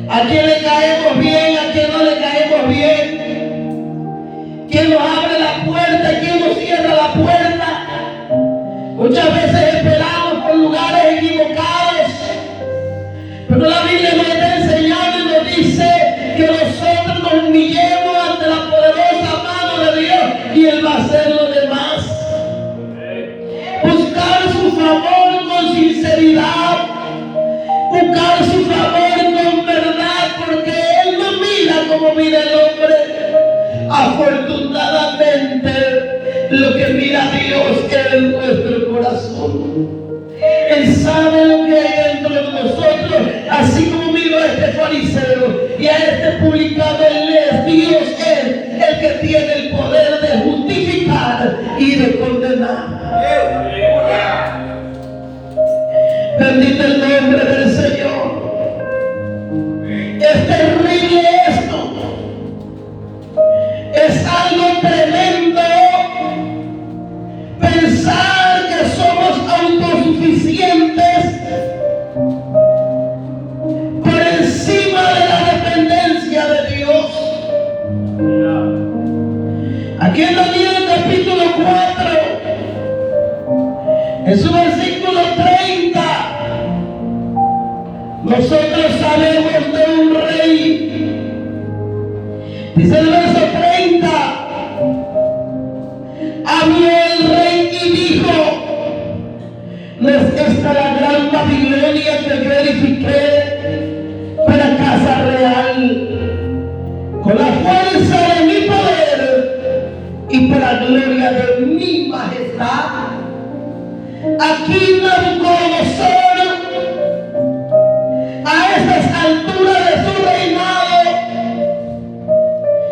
a quién le caemos bien, a quién no le caemos bien, quién nos abre la puerta y quién nos cierra la puerta. Muchas veces esperamos por lugares equivocados, pero la Biblia nos está enseñando y nos dice que nosotros nos humillemos ante la poderosa mano de Dios y Él va a hacer lo demás. Buscar su favor con sinceridad, buscar su favor con verdad, porque Él no mira como mira el hombre. Afortunadamente, lo que mira Dios es nuestro corazón. Él sabe lo que hay dentro de nosotros, así como miró a este fariseo y a este publicano. Él es Dios, Él el que tiene el poder de justificar y de condenar. Bendito el nombre del Señor. Es terrible esto. Es algo tremendo pensar que somos autosuficientes por encima de la dependencia de Dios. Dice el verso 30. Habló el rey y dijo: ¿no es esta la gran Babilonia que yo edifiqué para casa real, con la fuerza de mi poder y para gloria de mi majestad? Aquí Nabucodonosor, a estas alturas de su reinado,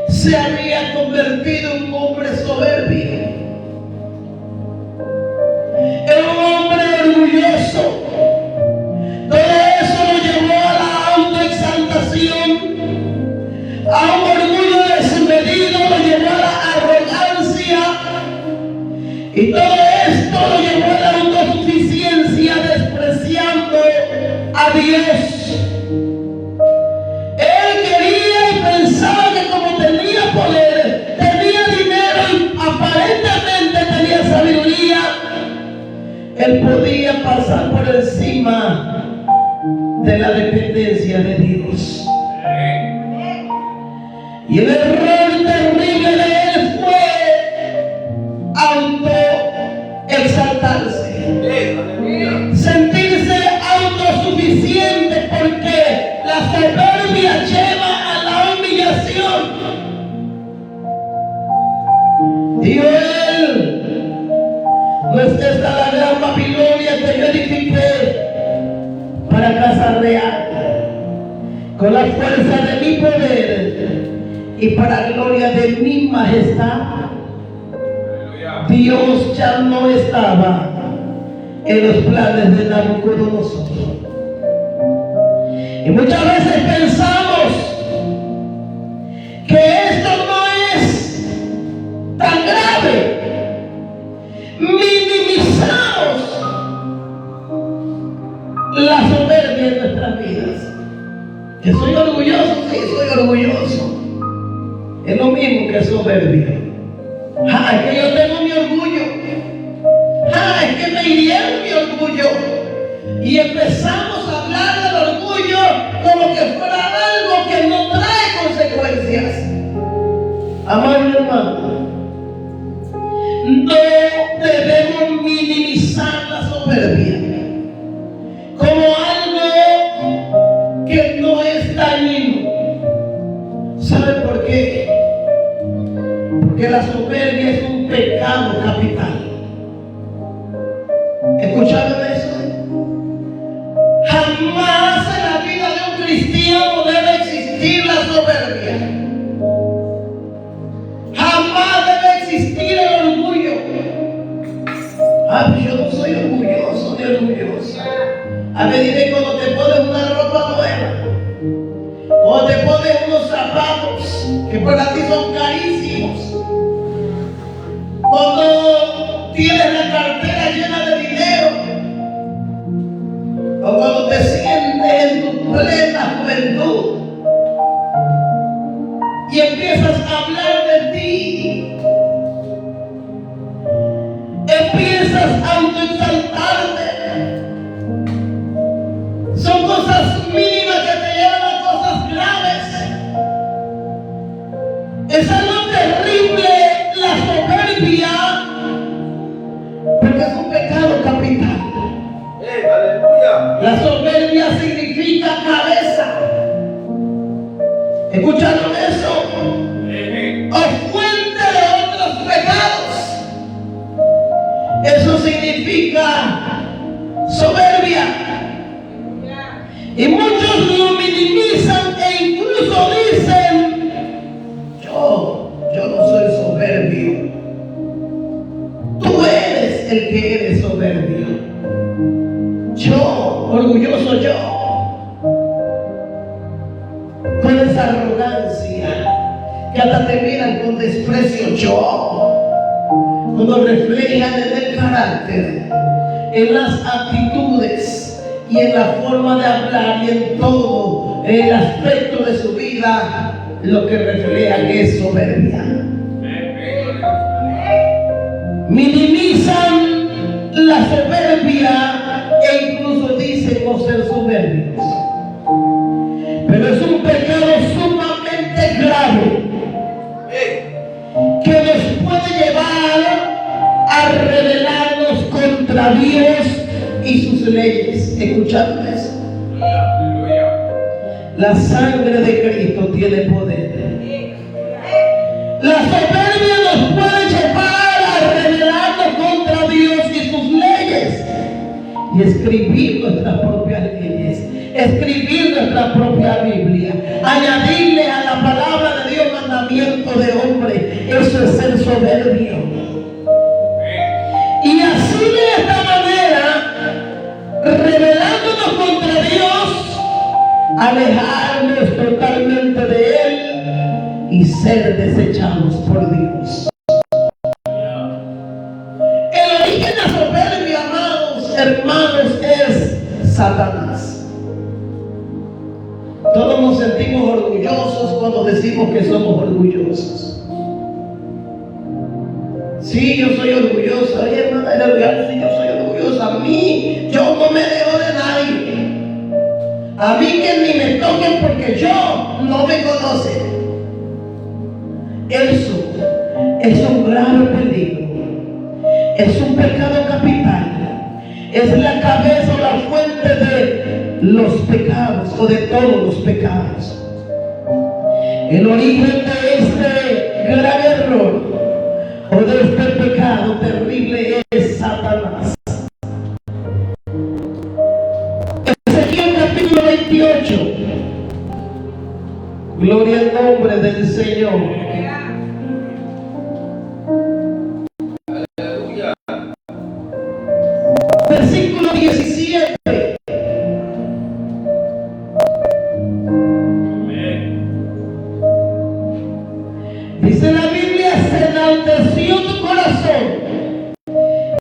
se había convertido en un hombre soberbio, en un hombre orgulloso. Todo eso lo llevó a la autoexaltación, a un orgullo desmedido, lo llevó a la arrogancia, y todo esto lo llevó a la autosuficiencia, despreciando a Dios. Él quería y pensaba que como tenía poder, tenía dinero y aparentemente tenía sabiduría, él podía pasar por encima de la dependencia de Dios. Y el error terrible de él fue autoexaltarse, sentirse autosuficiente, porque la soberbia lleva a la humillación. Dijo él: ¿no es esta la gran Babilonia que yo edifiqué para casa real, con la fuerza de mi poder y para gloria de mi majestad? Dios ya no estaba en los planes de Nabucodonosor. Y muchas veces pensamos que esto no es tan grave. Minimizamos la soberbia en nuestras vidas. Que soy orgulloso, sí, soy orgulloso. Es lo mismo que soberbia. Es que yo tengo mi orgullo. Es que me hirieron mi orgullo. Y empezamos a hablar del orgullo como que fuera algo que no trae consecuencias. Amado hermano, no debemos minimizar la soberbia como algo que no es dañino. ¿Sabe por qué? Porque la soberbia es un pecado capital. ¿Escucharon eso? Jamás en la vida de un cristiano debe existir la soberbia. Jamás debe existir el orgullo. Yo no soy orgulloso ni orgullosa. A ver, dime, cuando te pones una ropa nueva, o te pones unos zapatos que para ti son carísimos, cuando tienes la cartera llena de dinero, o cuando te sientes en tu plena juventud y empiezas a hablar de ti, empiezas a autoexaltarte. Son cosas mínimas que te llevan a cosas graves. Es algo terrible la soberbia, porque es un pecado capital. La soberbia significa cabeza. ¿Escucharon eso? O fuente de otros pecados. Eso significa soberbia. Y muchos lo minimizan e incluso dicen: yo no soy soberbio. Tú eres el que eres soberbio. Yo, orgulloso yo. Con esa arrogancia que hasta te miran con desprecio, yo. Cuando reflejan en el carácter, en las actitudes y en la forma de hablar y en todo el aspecto de su vida, lo que reflejan es soberbia. Minimizan la soberbia e incluso dicen no ser soberbios. Pero es un pecado sumamente grave leyes. ¿Escucharon eso? Aleluya. La sangre de Cristo tiene poder. La soberbia nos puede llevar a rebelarnos contra Dios y sus leyes y escribir nuestras propias leyes, escribir nuestra propia Biblia, añadirle a la palabra de Dios mandamiento de hombre. Eso es ser soberbio. Y así de esta manera, rebelándonos contra Dios, alejarnos totalmente de Él y ser desechados por Dios. El origen de la soberbia, amados hermanos, es Satanás. Todos nos sentimos orgullosos cuando decimos que somos orgullosos. Sí, yo soy orgullosa. Oye, hermana, era real, sí, yo soy orgullosa. A mí, yo no me dejo de nadie. A mí que ni me toquen porque yo no me conocen. Eso es un grave peligro. Es un pecado capital. Es la cabeza o la fuente de los pecados o de todos los pecados. El origen de este gran error o de este pecado terrible es Satanás. Ezequiel capítulo 28. Gloria al nombre del Señor. Versículo 17. Dice la Biblia: se enalteció tu corazón.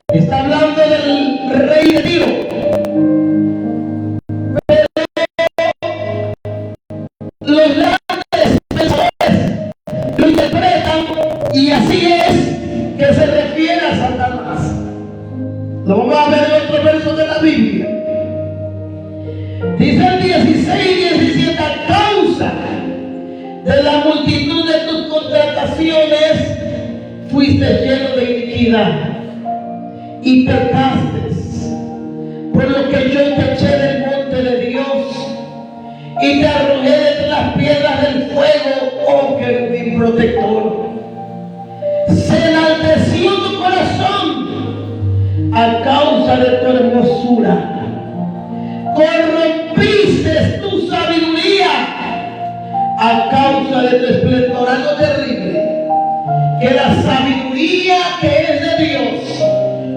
Está hablando del rey de Tiro. Los grandes pensadores lo interpretan y así es que se refiere a Satanás. Lo vamos a ver en otro verso de la Biblia. Dice el 16 y 17: a causa de la multitud de tus contrataciones fuiste lleno de iniquidad y pecaste, por lo que yo te eché del monte de Dios y te arrojé de las piedras del fuego, oh querubín protector. Se enalteció tu corazón a causa de tu hermosura, corrompiste tu sabiduría a causa de tu esplendor. Algo terrible, que la sabiduría que es de Dios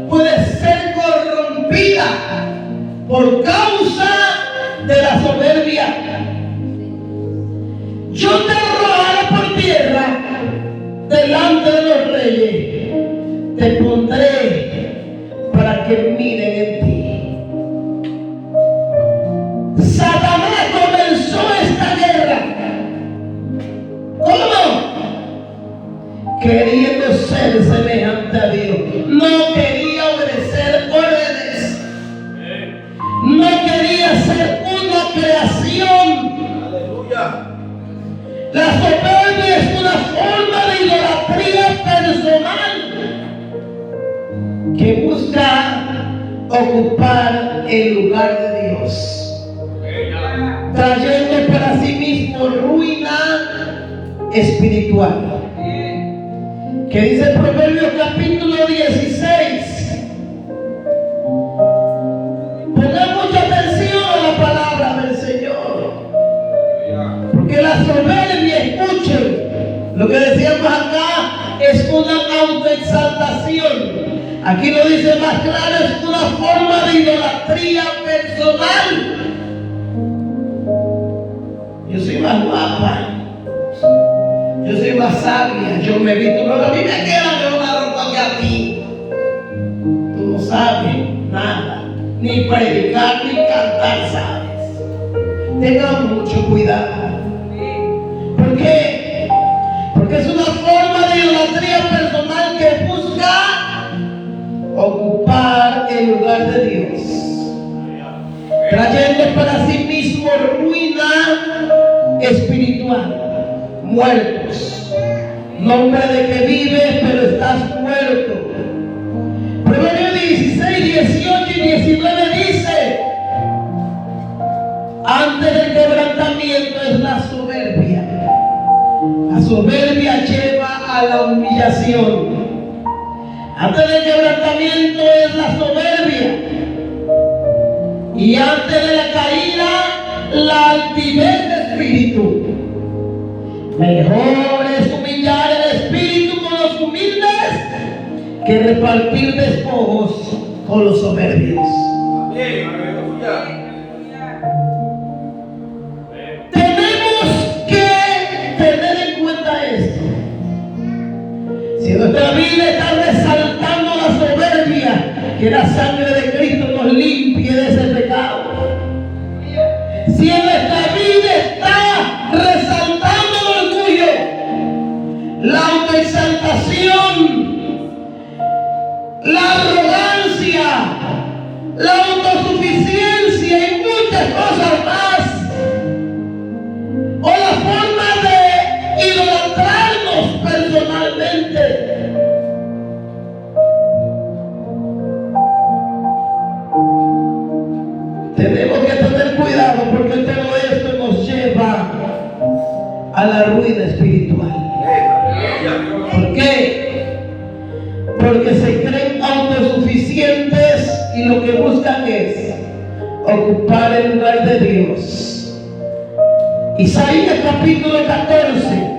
puede ser corrompida por causa de la soberbia. Yo te arrojaré por tierra delante de los reyes, te pondré para que miren en ti. Satanás comenzó esta guerra. ¿Cómo? Queriendo ser semejante a Dios. No quería obedecer órdenes. No quería ser una creación. Aleluya. La soberbia es una forma de idolatría personal que busca ocupar el lugar de Dios, trayendo para sí mismo ruina espiritual. Que dice Proverbios capítulo 16. Pongan mucha atención a la palabra del Señor, porque la soberbia, escuchen lo que decíamos acá, es una autoexaltación. Aquí lo dice más claro: es una forma de idolatría personal. Yo soy más guapa, yo soy más sabia, yo me visto, pero a mí me queda mejor la ropa que a ti. Tú no sabes nada, ni predicar ni cantar sabes. Tengan mucho cuidado. ¿Por qué? Porque es una forma de idolatría personal que busca ocupar el lugar de Dios, trayendo para sí mismo ruina espiritual. Muertos. Nombre de que vives, pero estás muerto. Proverbios 16, 18 y 19 dice: la soberbia. La soberbia lleva a la humillación. Antes del quebrantamiento es la soberbia. Y antes de la caída, la altivez de espíritu. Mejor es humillar el espíritu con los humildes que repartir despojos con los soberbios. Tenemos que tener en cuenta esto. Si nuestra vida está resaltando la soberbia, que la sangre de Cristo nos limpie de ese pecado. Si en nuestra vida está resaltando el orgullo, la autoexaltación, la arrogancia, la autosuficiencia y muchas cosas más, o la forma de idolatrarnos personalmente, tenemos que tener cuidado, porque todo esto nos lleva a la ruina espiritual. ¿Por qué? Porque se creen autosuficientes y lo que buscan es ocupar el lugar de Dios. Isaías capítulo 14.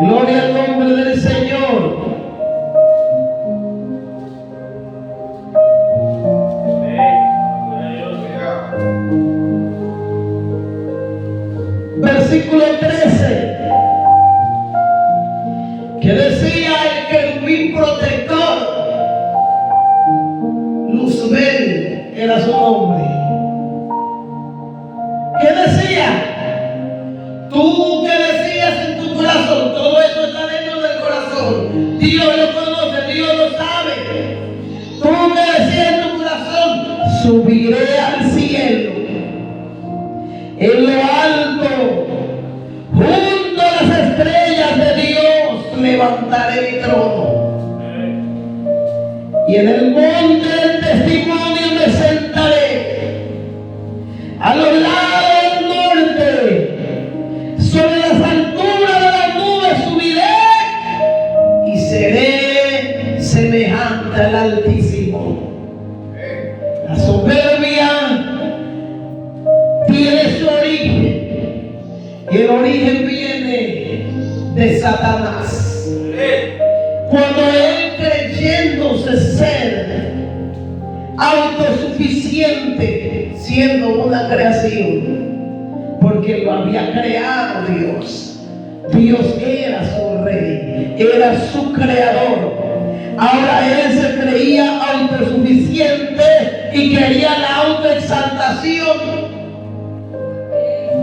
Gloria al nombre del Señor. Versículo 13, que decía el querubín protector, Luzbel era su nombre. ¿Qué decía? Tú que decías en tu corazón, todo esto está dentro del corazón. Dios lo conoce, Dios lo sabe. Tú que decías en tu corazón, subiré al cielo, en lo alto, junto a las estrellas de Dios, levantaré mi trono. Y en el monte del testimonio me sentaré, a los lados del norte, sobre las alturas de las nubes subiré, y seré semejante al Altísimo. La soberbia tiene su origen, y el origen viene de Satanás. Cuando él, creyéndose ser autosuficiente, siendo una creación, porque lo había creado Dios, Dios era su rey, era su creador. Ahora él se creía autosuficiente y quería la autoexaltación.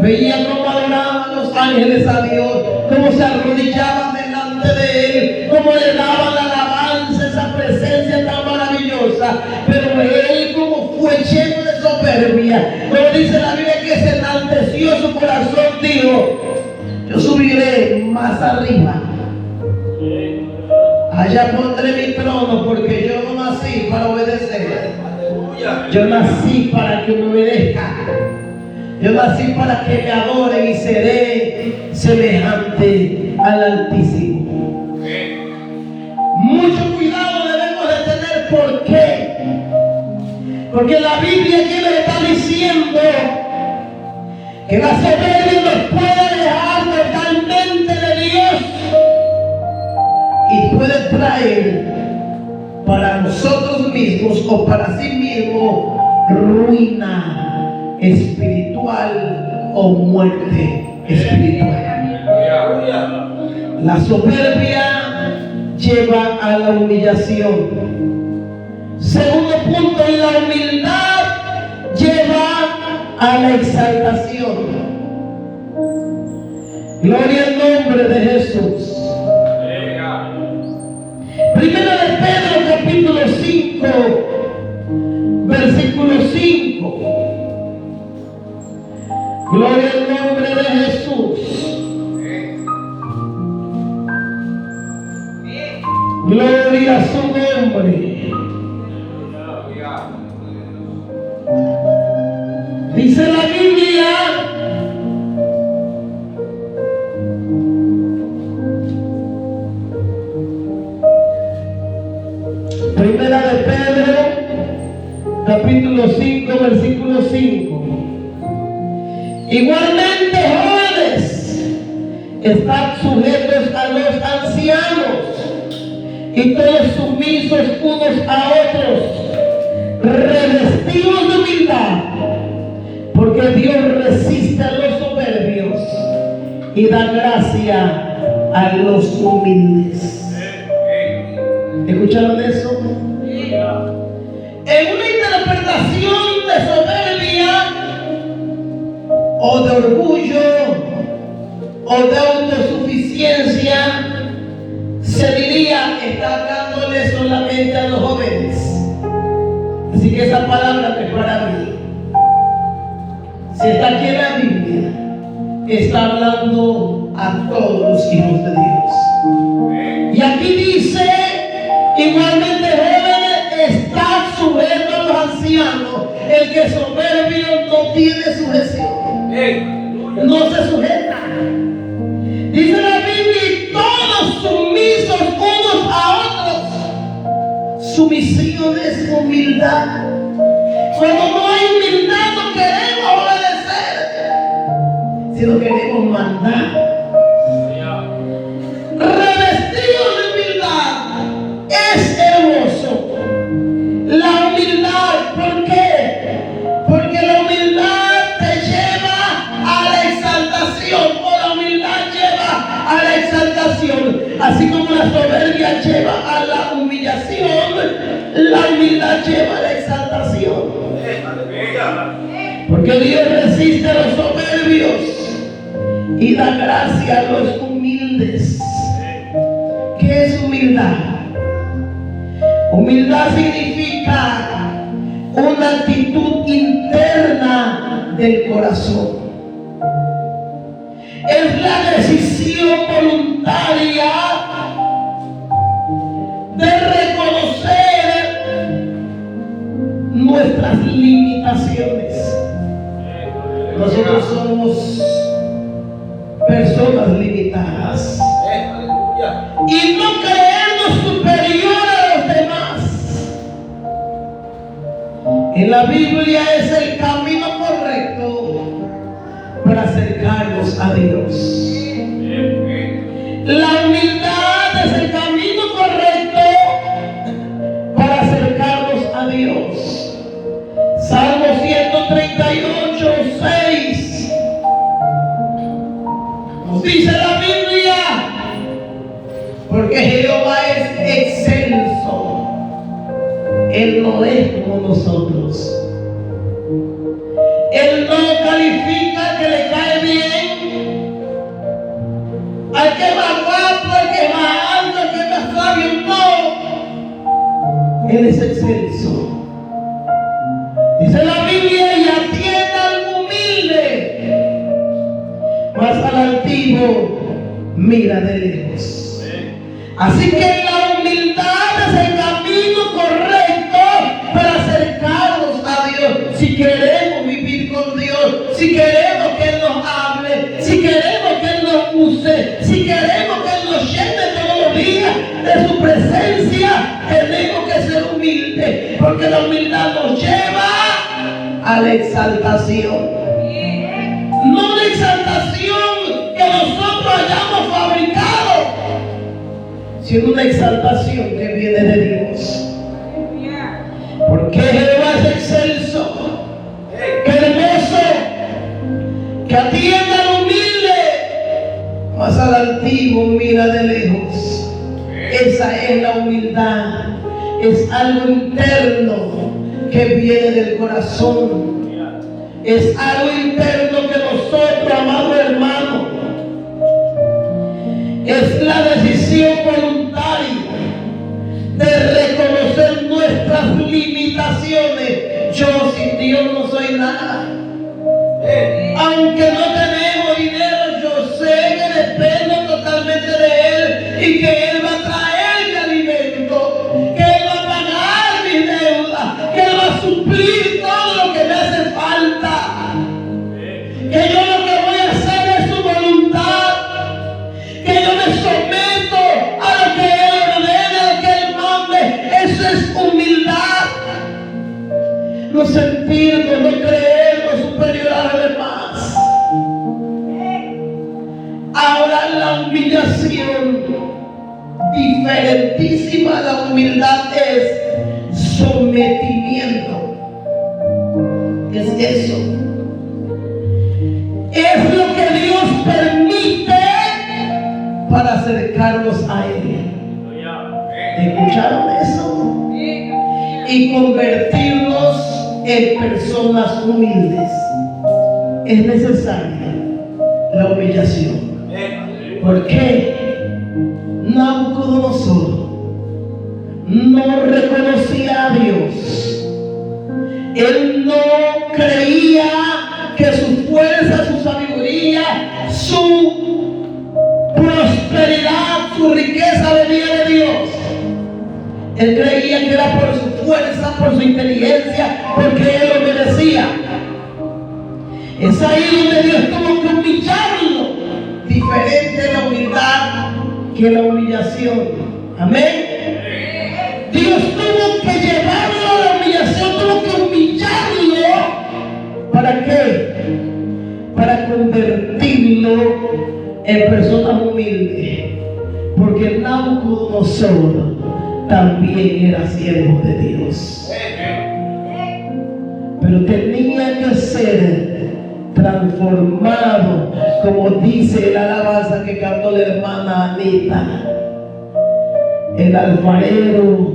Veía cómo adoraban los ángeles a Dios, cómo se arrodillaban delante de él, cómo le daban la alabanza, esa presencia tan maravillosa. Pero él, como fue lleno de soberbia, como dice la Biblia, que se enalteció su corazón, dijo: yo subiré más arriba, allá pondré mi trono, porque yo no nací para obedecer, yo nací para que me obedezca. Yo nací para que me adoren y seré semejante al Altísimo. Mucho cuidado debemos de tener. ¿Por qué? Porque la Biblia aquí nos está diciendo que la soberbia nos puede alejar totalmente de Dios y puede traer para nosotros mismos o para sí mismos ruina espiritual o muerte espiritual. La soberbia lleva a la humillación. Segundo punto, y la humildad lleva a la exaltación. Gloria al nombre de Jesús. Primero de Pedro capítulo 5, versículo 5. Gloria al nombre de Jesús. Gloria a su nombre. Dice la Biblia capítulo 5, versículo 5. Igualmente, jóvenes, estad sujetos a los ancianos y todos sumisos unos a otros, revestidos de humildad, porque Dios resiste a los soberbios y da gracia a los humildes. ¿Escucharon eso? En una interpretación de soberbia o de orgullo o de autosuficiencia, se diría que está hablándole solamente a los jóvenes. Así que esa palabra es para mí. Si está aquí en la Biblia, está hablando a todos los hijos de Dios. Y aquí dice, igualmente, jóvenes, estad sujetos a los ancianos. El que es soberbio no tiene sujeción, no se sujeta. Dice la Biblia, y todos sumisos unos a otros. Sumisión es humildad. Cuando no hay humildad, no queremos obedecer, sino queremos mandar. Revestido de humildad es hermoso. La humildad, ¿por qué? Porque la humildad te lleva a la exaltación, o la humildad lleva a la exaltación. Así como la soberbia lleva a la humillación, la humildad lleva a la exaltación. Porque Dios resiste a los soberbios y da gracia a los humildes. ¿Qué es humildad? Humildad significa una actitud interna del corazón. Es la decisión voluntaria de reconocer nuestras limitaciones. Nosotros somos personas limitadas y no creernos superior a los demás. En la Biblia es el camino correcto para acercarnos a Dios. La humildad es el camino correcto para acercarnos a Dios. Salmo 138, 6. Nos dice la Biblia, porque Jehová es excelso. Él no es como nosotros. Él no califica al que le cae bien, al que es más guapo, al que es más alto, al que es más sabio. No. Él es excelso. Dice la Biblia, y atiende al humilde, mas al altivo mira de lejos. Así que la humildad es el camino correcto para acercarnos a Dios. Si queremos vivir con Dios, si queremos que Él nos hable, si queremos que Él nos use, si queremos que Él nos llene todos los días de su presencia, tenemos que ser humildes, porque la humildad nos lleva a la exaltación. No la exaltación que nosotros hayamos fabricado, sino una exaltación que viene de Dios. Porque Jehová es excelso, que hermoso, que atiende al humilde, mas al altivo mira de lejos. Esa es la humildad, es algo interno que viene del corazón. Es algo interno que nosotros, amado hermano, es la decisión voluntaria de reconocer nuestras limitaciones. Yo sin Dios no soy nada. Aunque no tenemos dinero, yo sé que dependo totalmente de Él y que Él va a traer mi alimento, que Él va a pagar mis deudas, que Él va a suplir todo lo que me hace falta. Que yo lo que voy a hacer es su voluntad, que yo me someto a lo que Él ordena, a lo que Él mande. Eso es humildad. no sentirnos, no creernos superior a los demás. Ahora la humillación, diferentísima, la humildad es sometimiento. ¿Qué es eso? Es lo que Dios permite para acercarnos a Él. ¿Escucharon eso? Y convertirnos en personas humildes. Es necesaria la humillación. ¿Por qué? Nabucodonosor no reconocía a Dios. Él no creía que su fuerza, su sabiduría, su prosperidad, su riqueza venía de Dios. Él creía que era por su fuerza, por su inteligencia, porque él lo merecía. Es ahí donde Dios tuvo que humillarlo. Diferente la humildad que la humillación. Amén. Dios tuvo que llevarlo a la humillación, tuvo que humillarlo. ¿Para qué? Para convertirlo en persona humilde. Porque Nabucodonosor también era siervo de Dios. Pero tenía que ser transformado, como dice la alabanza que cantó la hermana Anita. El alfarero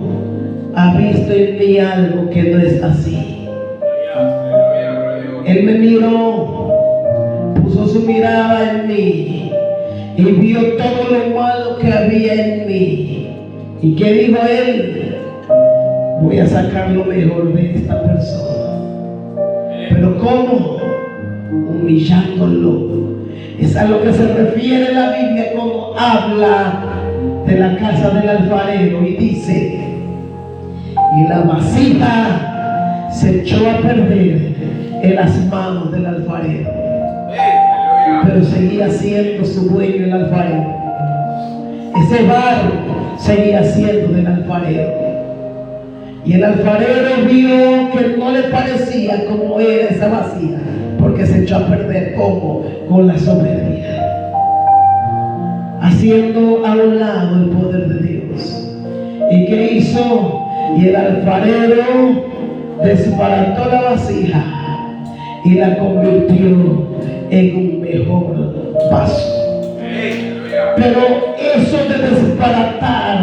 ha visto en mí algo que no es así. Él me miró, puso su mirada en mí y vio todo lo malo que había en mí. ¿Y qué dijo él? Voy a sacar lo mejor de esta persona. ¿Pero cómo? Humillándolo. Es a lo que se refiere la Biblia cuando habla de la casa del alfarero y dice: y la vasija se echó a perder en las manos del alfarero, pero seguía siendo su dueño el alfarero. Ese barro seguía siendo del alfarero. Y el alfarero vio que no le parecía como era esa vasija, porque se echó a perder. ¿Cómo? Con la soberbia, haciendo a un lado el poder de Dios. ¿Y qué hizo? Y el alfarero desbarató la vasija y la convirtió en un mejor vaso. Pero eso de desbaratar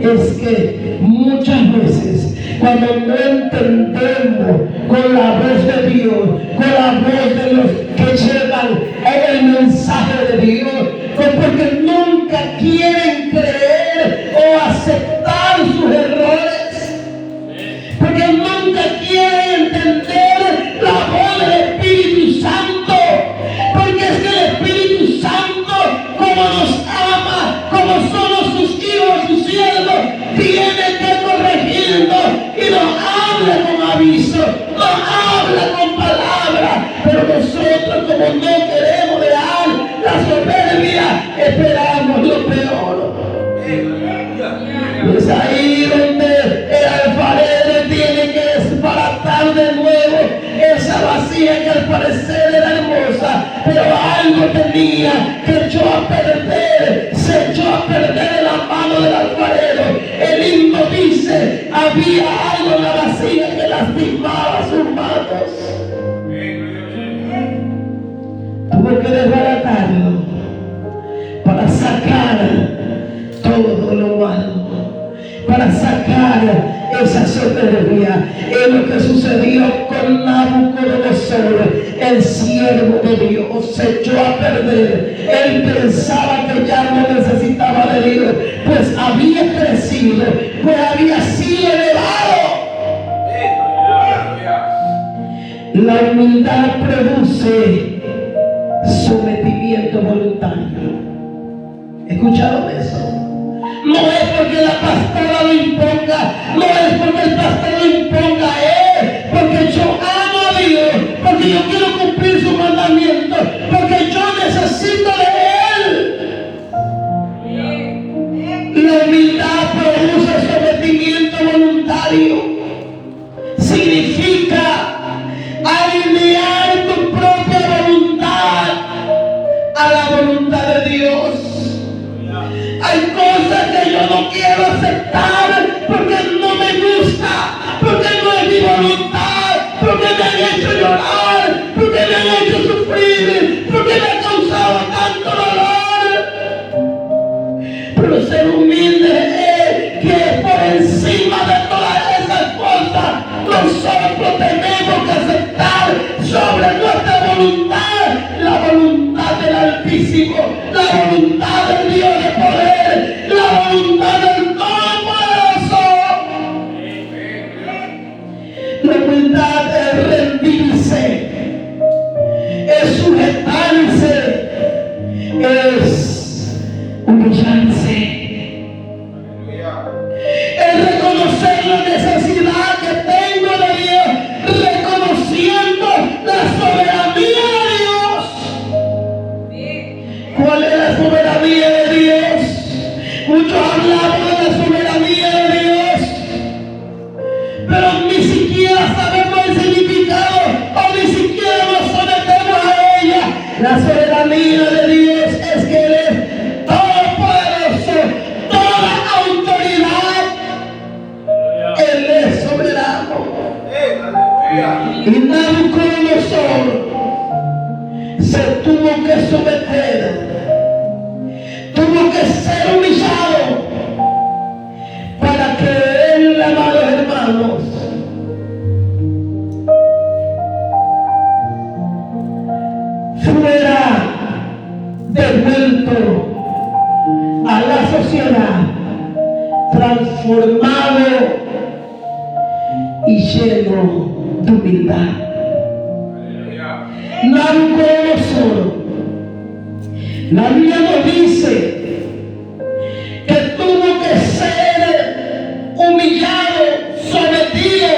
es que muchas veces, cuando no entendemos con la voz de Dios, con la voz de los que llevan el mensaje de Dios, pues porque nunca quieren creer o aceptar sus errores, porque nunca quieren entender la voz del Espíritu Santo, porque es que el Espíritu Santo, como nos ama, como somos sus hijos, sus siervos, tiene que corregirnos y nos habla con aviso, nos habla con palabras, pero nosotros, como no queremos dejar la soberbia, esperamos lo peor. Es ahí donde el alfarero tiene que desbaratar de nuevo esa vasija que al parecer era hermosa, pero algo tenía que echó a perder, se echó a perder en la mano del alfarero. El himno dice: había algo en la vasija que lastimaba sus manos. Tuvo que desbaratarlo para sacar todo lo malo, para sacar esa soberbia. Es lo que sucedió con Nabucodonosor, el siervo de Dios. Se echó a perder. Él pensaba que ya no necesitaba de Dios, pues había crecido, pues había sido elevado. La humildad produce sometimiento voluntario. ¿Escucharon eso? No es porque la pastora lo imponga, no es porque el pastor lo imponga, es porque yo amo a Dios, porque yo quiero cumplir su mandamiento, porque yo necesito de Él. La humildad produce sometimiento voluntario. Significa nosotros tenemos que aceptar sobre nuestra voluntad la voluntad del Altísimo, la voluntad del Dios de poder, la voluntad del Todopoderoso. La humildad es rendirse, es sujetarse, es humillarse. Es reconocer la necesidad que tengo de Dios, reconociendo la soberanía de Dios. ¿Cuál es la soberanía de Dios? Muchos hablamos de la soberanía de Dios, pero ni siquiera sabemos el significado o ni siquiera nos sometemos a ella. La soberanía de Dios es que Él es todopoderoso, toda autoridad. Él es soberano. Y Nabucodonosor se tuvo que someter, tuvo que ser humillado para que Él, amados hermanos, fuera devuelto a la sociedad, transformado y lleno de humildad. Nabucodonosor, la Biblia nos dice que tuvo que ser humillado, sometido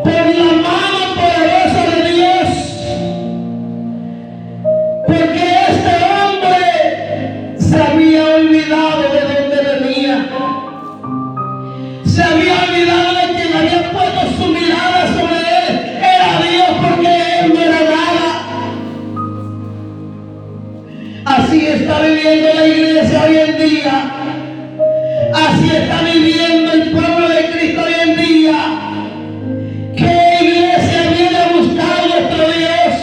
por la mano poderosa de Dios, porque este hombre se había olvidado de dónde venía, se había olvidado de quien había puesto su mirada sobre él, era Dios, porque él no era nada. Así está viviendo la iglesia hoy en día, así está viviendo el pueblo de Cristo hoy en día. ¿Qué iglesia viene a buscar a nuestro Dios?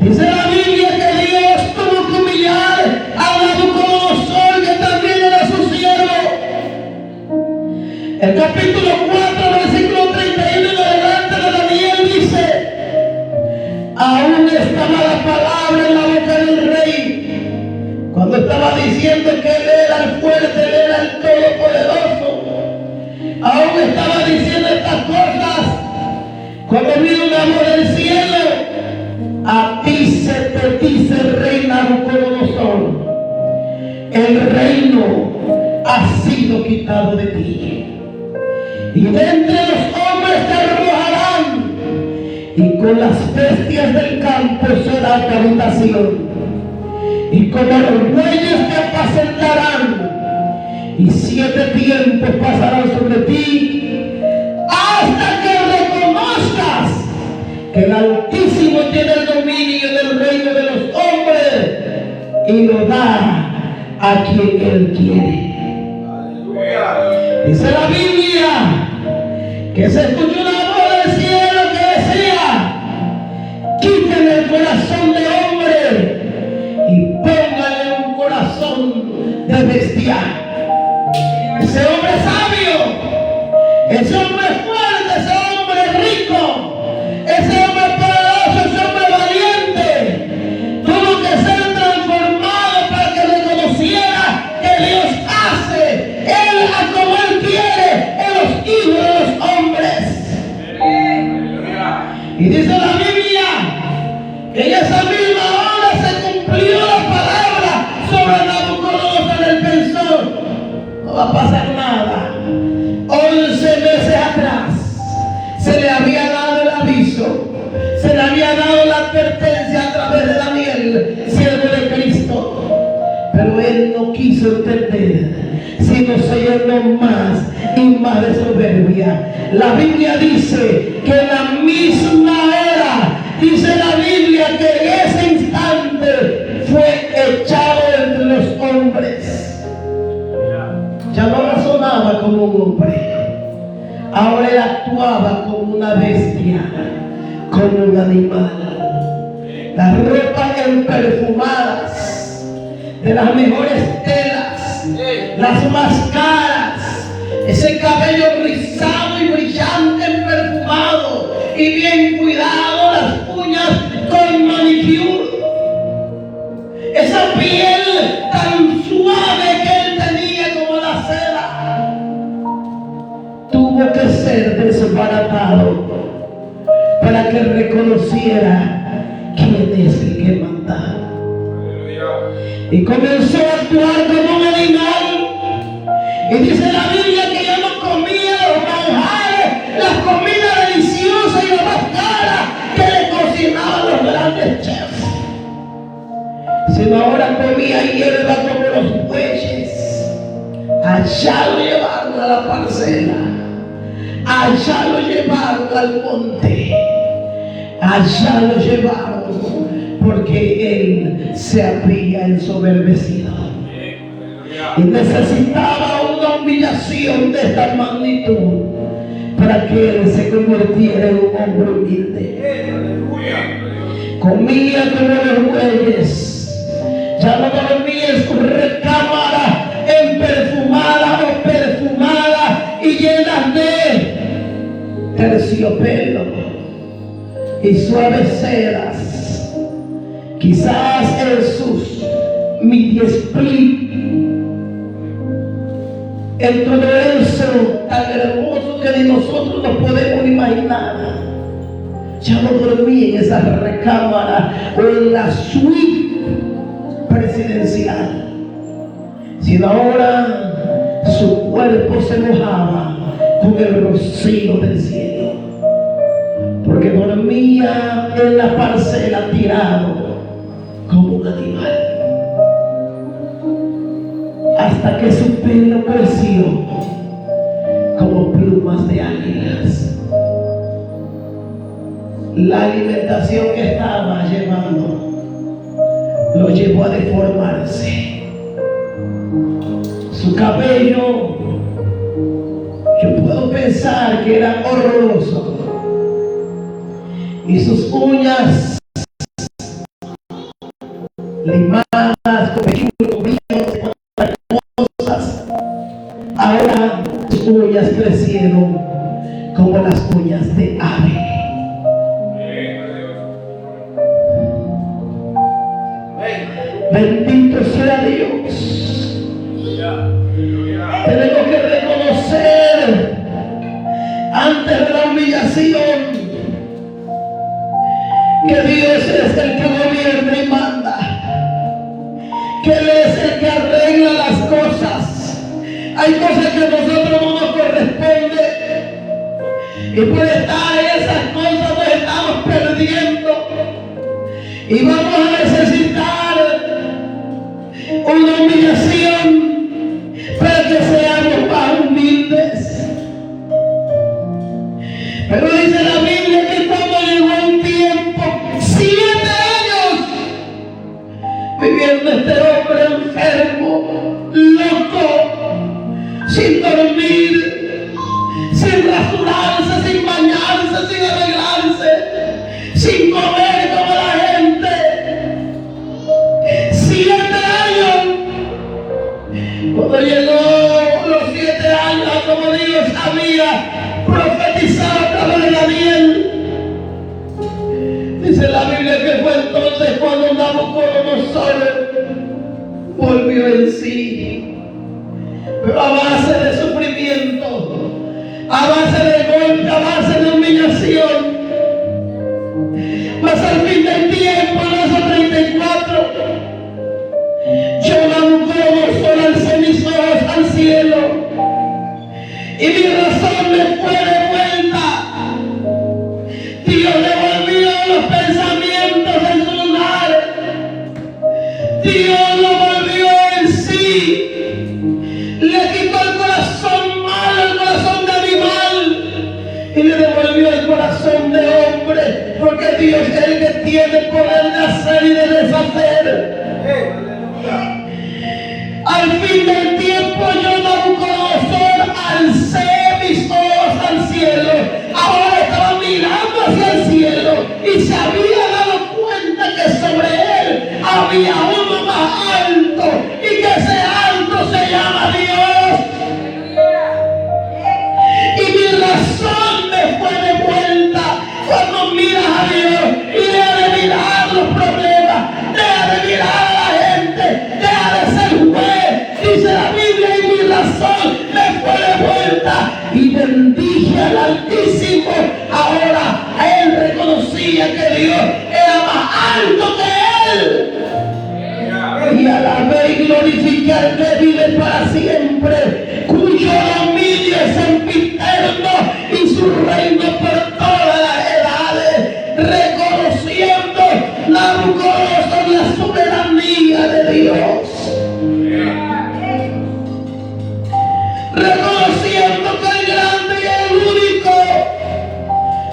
Dice la Biblia que Dios tuvo que humillar a Nabucodonosor, que también era su siervo. El capítulo 4, versículo 31 en adelante de Daniel dice: aún estaba la palabra en la boca del rey, cuando estaba diciendo que Él era el fuerte, Él era el todopoderoso. Aún estaba diciendo estas cosas cuando vino una voz del cielo: a ti se te dice, rey Nabucodonosor, el reino ha sido quitado de ti, y de entre los hombres te arrojarán, y con las bestias del campo será tu habitación, y como los bueyes te apacentarán, y 7 tiempos pasarán sobre ti, hasta que reconozcas que el Altísimo tiene el dominio del reino de los hombres y lo da a quien Él quiere. Dice la Biblia que se escuchó una voz del cielo que decía: quiten el corazón de hombre y pónganle un corazón de bestia. Ese hombre sabio, ese hombre fuerte, ese hombre rico, ese hombre poderoso, ese hombre valiente, tuvo que ser transformado para que reconociera que Dios hace Él a como Él quiere en los hijos de los hombres. Y dice la Biblia que en esa misma hora se cumplió la palabra sobre Nabucodonosor. Él pensó: no va a pasar nada. 11 meses atrás se le había dado el aviso, se le había dado la advertencia a través de Daniel, siervo de Cristo, pero él no quiso entender, sino se llenó más y más de soberbia. La Biblia dice que en la misma hora, dice la Biblia que en ese instante fue echado entre los hombres. Ya no razonaba como un hombre, ahora él actuaba como una bestia, como un animal. Las ropas perfumadas, de las mejores telas, las más caras, ese cabello rizado y brillante atado para que reconociera quién es el que manda. Y comenzó a actuar como un animal. Y dice la Biblia que ya no comía los manjares, las comidas deliciosas y las más caras que le cocinaban los grandes chefs, sino ahora comía hierba como los bueyes. Allá lo llevaron a la parcela, allá lo llevaron al monte, allá lo llevaron porque él se había ensoberbecido y necesitaba una humillación de esta magnitud para que él se convirtiera en un hombre humilde. Comía como los bueyes, ya no dormía en su recámara perfumada o perfumada y llenas de terciopelo y suaves sedas, quizás en sus midi-split. En todo eso tan hermoso que ni nosotros nos podemos imaginar, ya no dormía en esa recámara o en la suite presidencial, sino ahora su cuerpo se mojaba con el rocío del cielo, porque dormía en la parcela tirado como un animal, hasta que su pelo creció como plumas de águilas. La alimentación que estaba llevando lo llevó a deformarse. Su cabello, yo puedo pensar que era horroroso, y sus uñas limadas con pelillos, cosas, ahora sus uñas crecieron como las uñas de ave. Bendito sea Dios. Tenemos que reconocer antes de la humillación que Dios es el que gobierna y manda, que Él es el que arregla las cosas. Hay cosas que a nosotros no nos corresponden, y por estar en esas cosas nos estamos perdiendo, y vamos a necesitar una humillación para que seamos más humildes. Pero dice la Biblia que cuando llegó un tiempo, 7 años viviendo este hombre enfermo, loco, sin dormir, sin rasurarse, sin bañarse, sin arreglarse, sin comer como la gente. 7 años. Cuando llegó los 7 años, como Dios había profetizado a través de Daniel, dice la Biblia que fue entonces cuando Nabucodonosor volvió en sí, pero a base de sufrimiento, a base de golpe, a base de humillación. Mas al fin del tiempo, en esos 34, yo Nabucodonosor alcé mis ojos al cielo y mi razón me fue devuelta. Dios devolvió los pensamientos en su lugar. Dios lo volvió en sí. Le quitó el corazón malo, el corazón de animal, y le devolvió el corazón de hombre, porque Dios es el que tiene poder de hacer y de deshacer. Al fin del tiempo, yo Nabucodonosor alcé mis ojos al cielo. Ahora estaba mirando hacia el cielo y se había dado cuenta que sobre él había uno más alto, y que ese alto se llama Dios. Y mi razón me fue devuelta. Cuando miras a Dios y deja de mirar los problemas, deja de mirar a la gente, deja de ser juez. Dice la Biblia reconocía que Dios era más alto que él. Y alabé y glorifiqué al que vive para siempre, cuyo dominio es sempiterno y su reino por todas las edades, reconociendo la orgullosa y la soberanía de Dios. Reconociendo que el grande y el único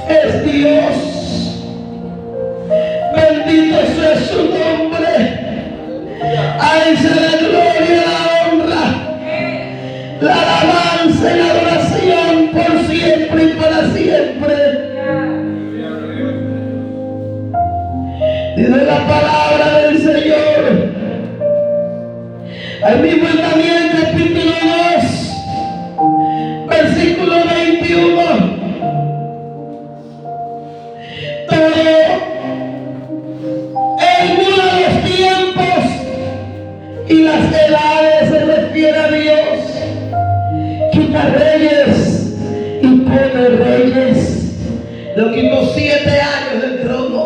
es Dios. Bendito sea su nombre. A él se la gloria, la honra, la alabanza y la adoración por siempre y para siempre. Dice la palabra del Señor. Ahí mismo en Daniel capítulo 2, versículo 21. Todo en uno de los tiempos y las edades se refiere a Dios. Quita reyes y pone reyes. Lo quitó 7 años del trono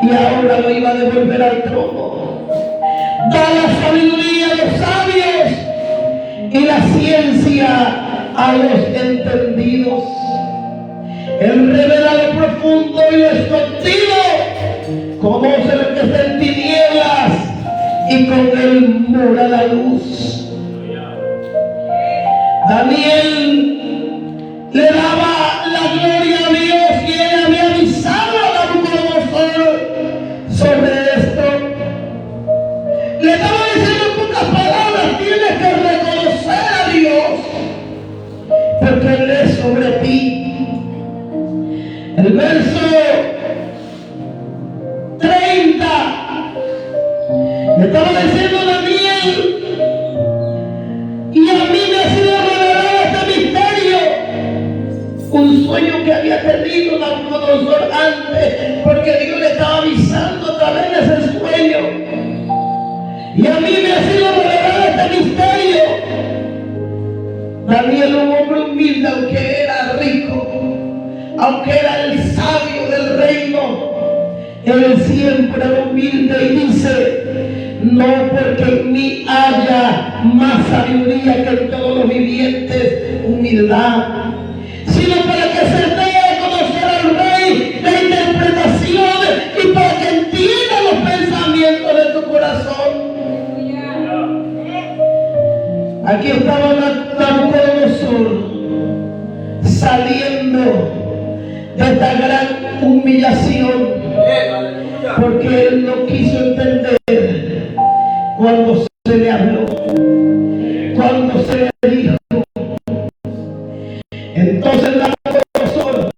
y ahora lo iba a devolver al trono. Da la sabiduría a los sabios y la ciencia a los entendidos. Él revela lo profundo y lo escondido. Conoce lo que está en tinieblas y con él mora la luz. Daniel le daba la gloria a Dios y él había avisado a Nabucodonosor sobre esto. Le estaba diciendo en pocas palabras: tienes que reconocer a Dios porque Él es sobre ti. El verso 30 le estaba diciendo a Daniel: y a mí me ha sido revelado este misterio, un sueño que había tenido Nabucodonosor antes, porque Dios le estaba avisando a través de ese sueño. Y a mí me ha sido revelado este misterio. Daniel, un hombre humilde, aunque era rico, aunque era el sabio del reino, él siempre era humilde y dice: no porque en mí haya más sabiduría que en todos los vivientes, humildad, sino para que se dé a conocer al rey la interpretación y para que entienda los pensamientos de tu corazón. Aquí estaba Nabucodonosor saliendo de esta gran humillación, porque él no quiso entender cuando se le habló, cuando se le dijo. Entonces Nabucodonosor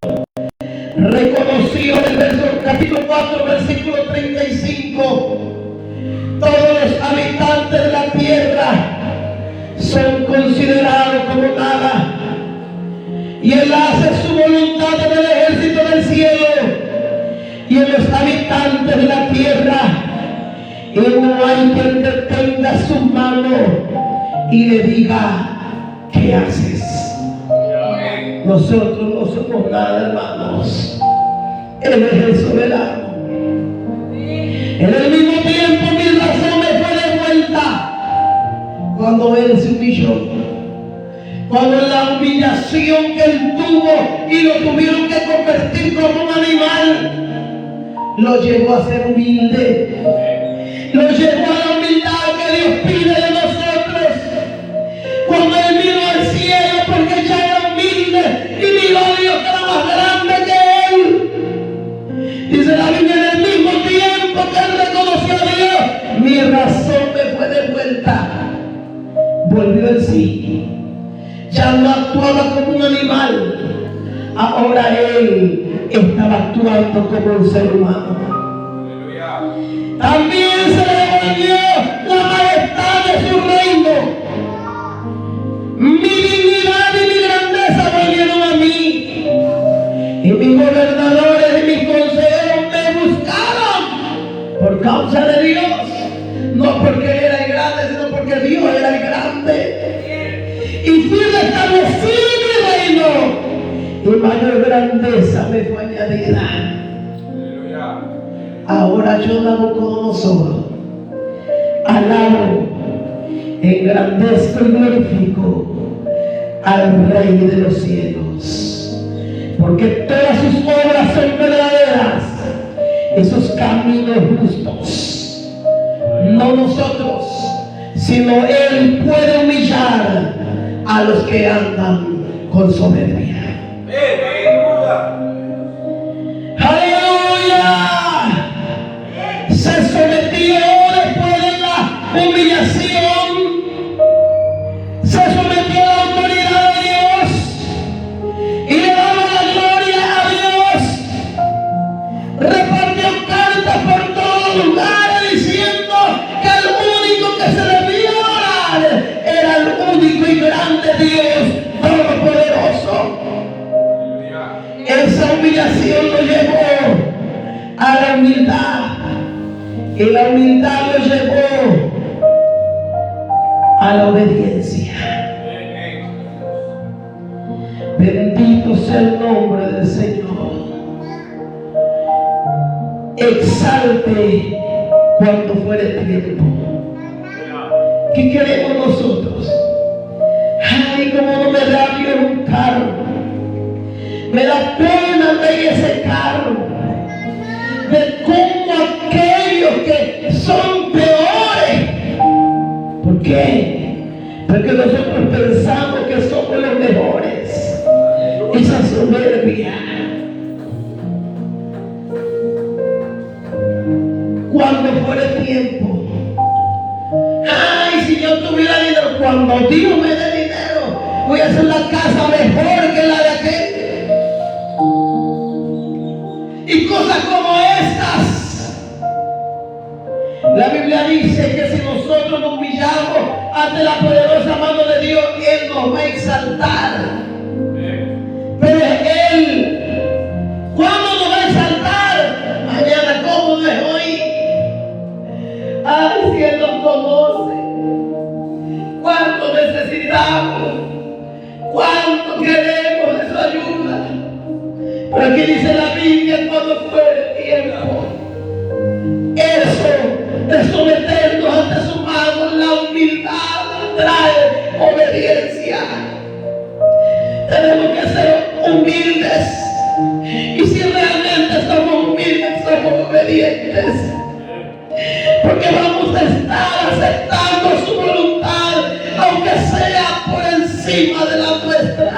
reconoció en el verso capítulo 4, versículo 35: todos los habitantes de la tierra son considerados como nada, y él hace su voluntad en el ejército del cielo y en los habitantes de la tierra, y no hay quien detenga su mano y le diga: ¿qué haces? Nosotros no somos nada, hermanos. Él es el soberano. En el mismo tiempo mi razón me fue devuelta cuando él se humilló, cuando en la humillación que él tuvo y lo tuvieron que convertir como un animal, lo llevó a ser humilde, lo llevó a la humildad que Dios pide de nosotros. Cuando él miró al cielo, porque ya era humilde y miró a Dios que era más grande que él, dice la Biblia: en el mismo tiempo que él reconoció a Dios, mi razón me fue devuelta. Volvió en sí, ya no actuaba como un animal, ahora él estaba actuando como un ser humano. También se le devolvió la majestad de su reino. Mi dignidad y mi grandeza volvieron a mí, y mis gobernadores y mis consejeros me buscaron por causa de Dios, no porque él era el grande, sino porque Dios era el grande. Y fui restablecido mi reino, y mayor grandeza me fue añadida. Ahora yo, Nabucodonosor, alabo, engrandezco y glorifico al Rey de los cielos, porque todas sus obras son verdaderas y sus caminos justos. No nosotros, sino Él puede humillar a los que andan con soberbia. ¡Aleluya! Se sometió después de la humillación, se sometió a la autoridad de Dios y le daba la gloria a Dios. Repartió cartas por todos los lugares diciendo que el único que se debía adorar era el único y grande Dios todopoderoso. Esa humillación lo llevó a la humildad y la humildad lo llevó a la obediencia. Bendito sea el nombre del Señor. Exalte cuando fuere tiempo. ¿Qué queremos nosotros? Ay, como no me da Dios un carro. Me da pena ver ese carro. De cómo aquellos que son peores. ¿Por qué? Porque nosotros pensamos que somos los mejores. Esa soberbia. Cuando fuera tiempo. Ay, si yo tuviera dinero. Cuando Dios me dé dinero, voy a hacer la casa mejor que la de aquel. Y cosas como estas. La Biblia dice que si nosotros nos humillamos ante la poderosa mano de Dios, Él nos va a exaltar. Pero Él, ¿cuándo nos va a exaltar? Mañana, ¿cómo no es hoy? Ay, si Él nos conoce, cuánto necesitamos, cuánto queremos de su ayuda. Pero aquí dice la Biblia, cuando fuere tiempo, eso de someternos ante su mano, la humildad trae obediencia. Tenemos que ser humildes, y si realmente somos humildes, somos obedientes, porque vamos a estar aceptando su voluntad, aunque sea por encima de la nuestra.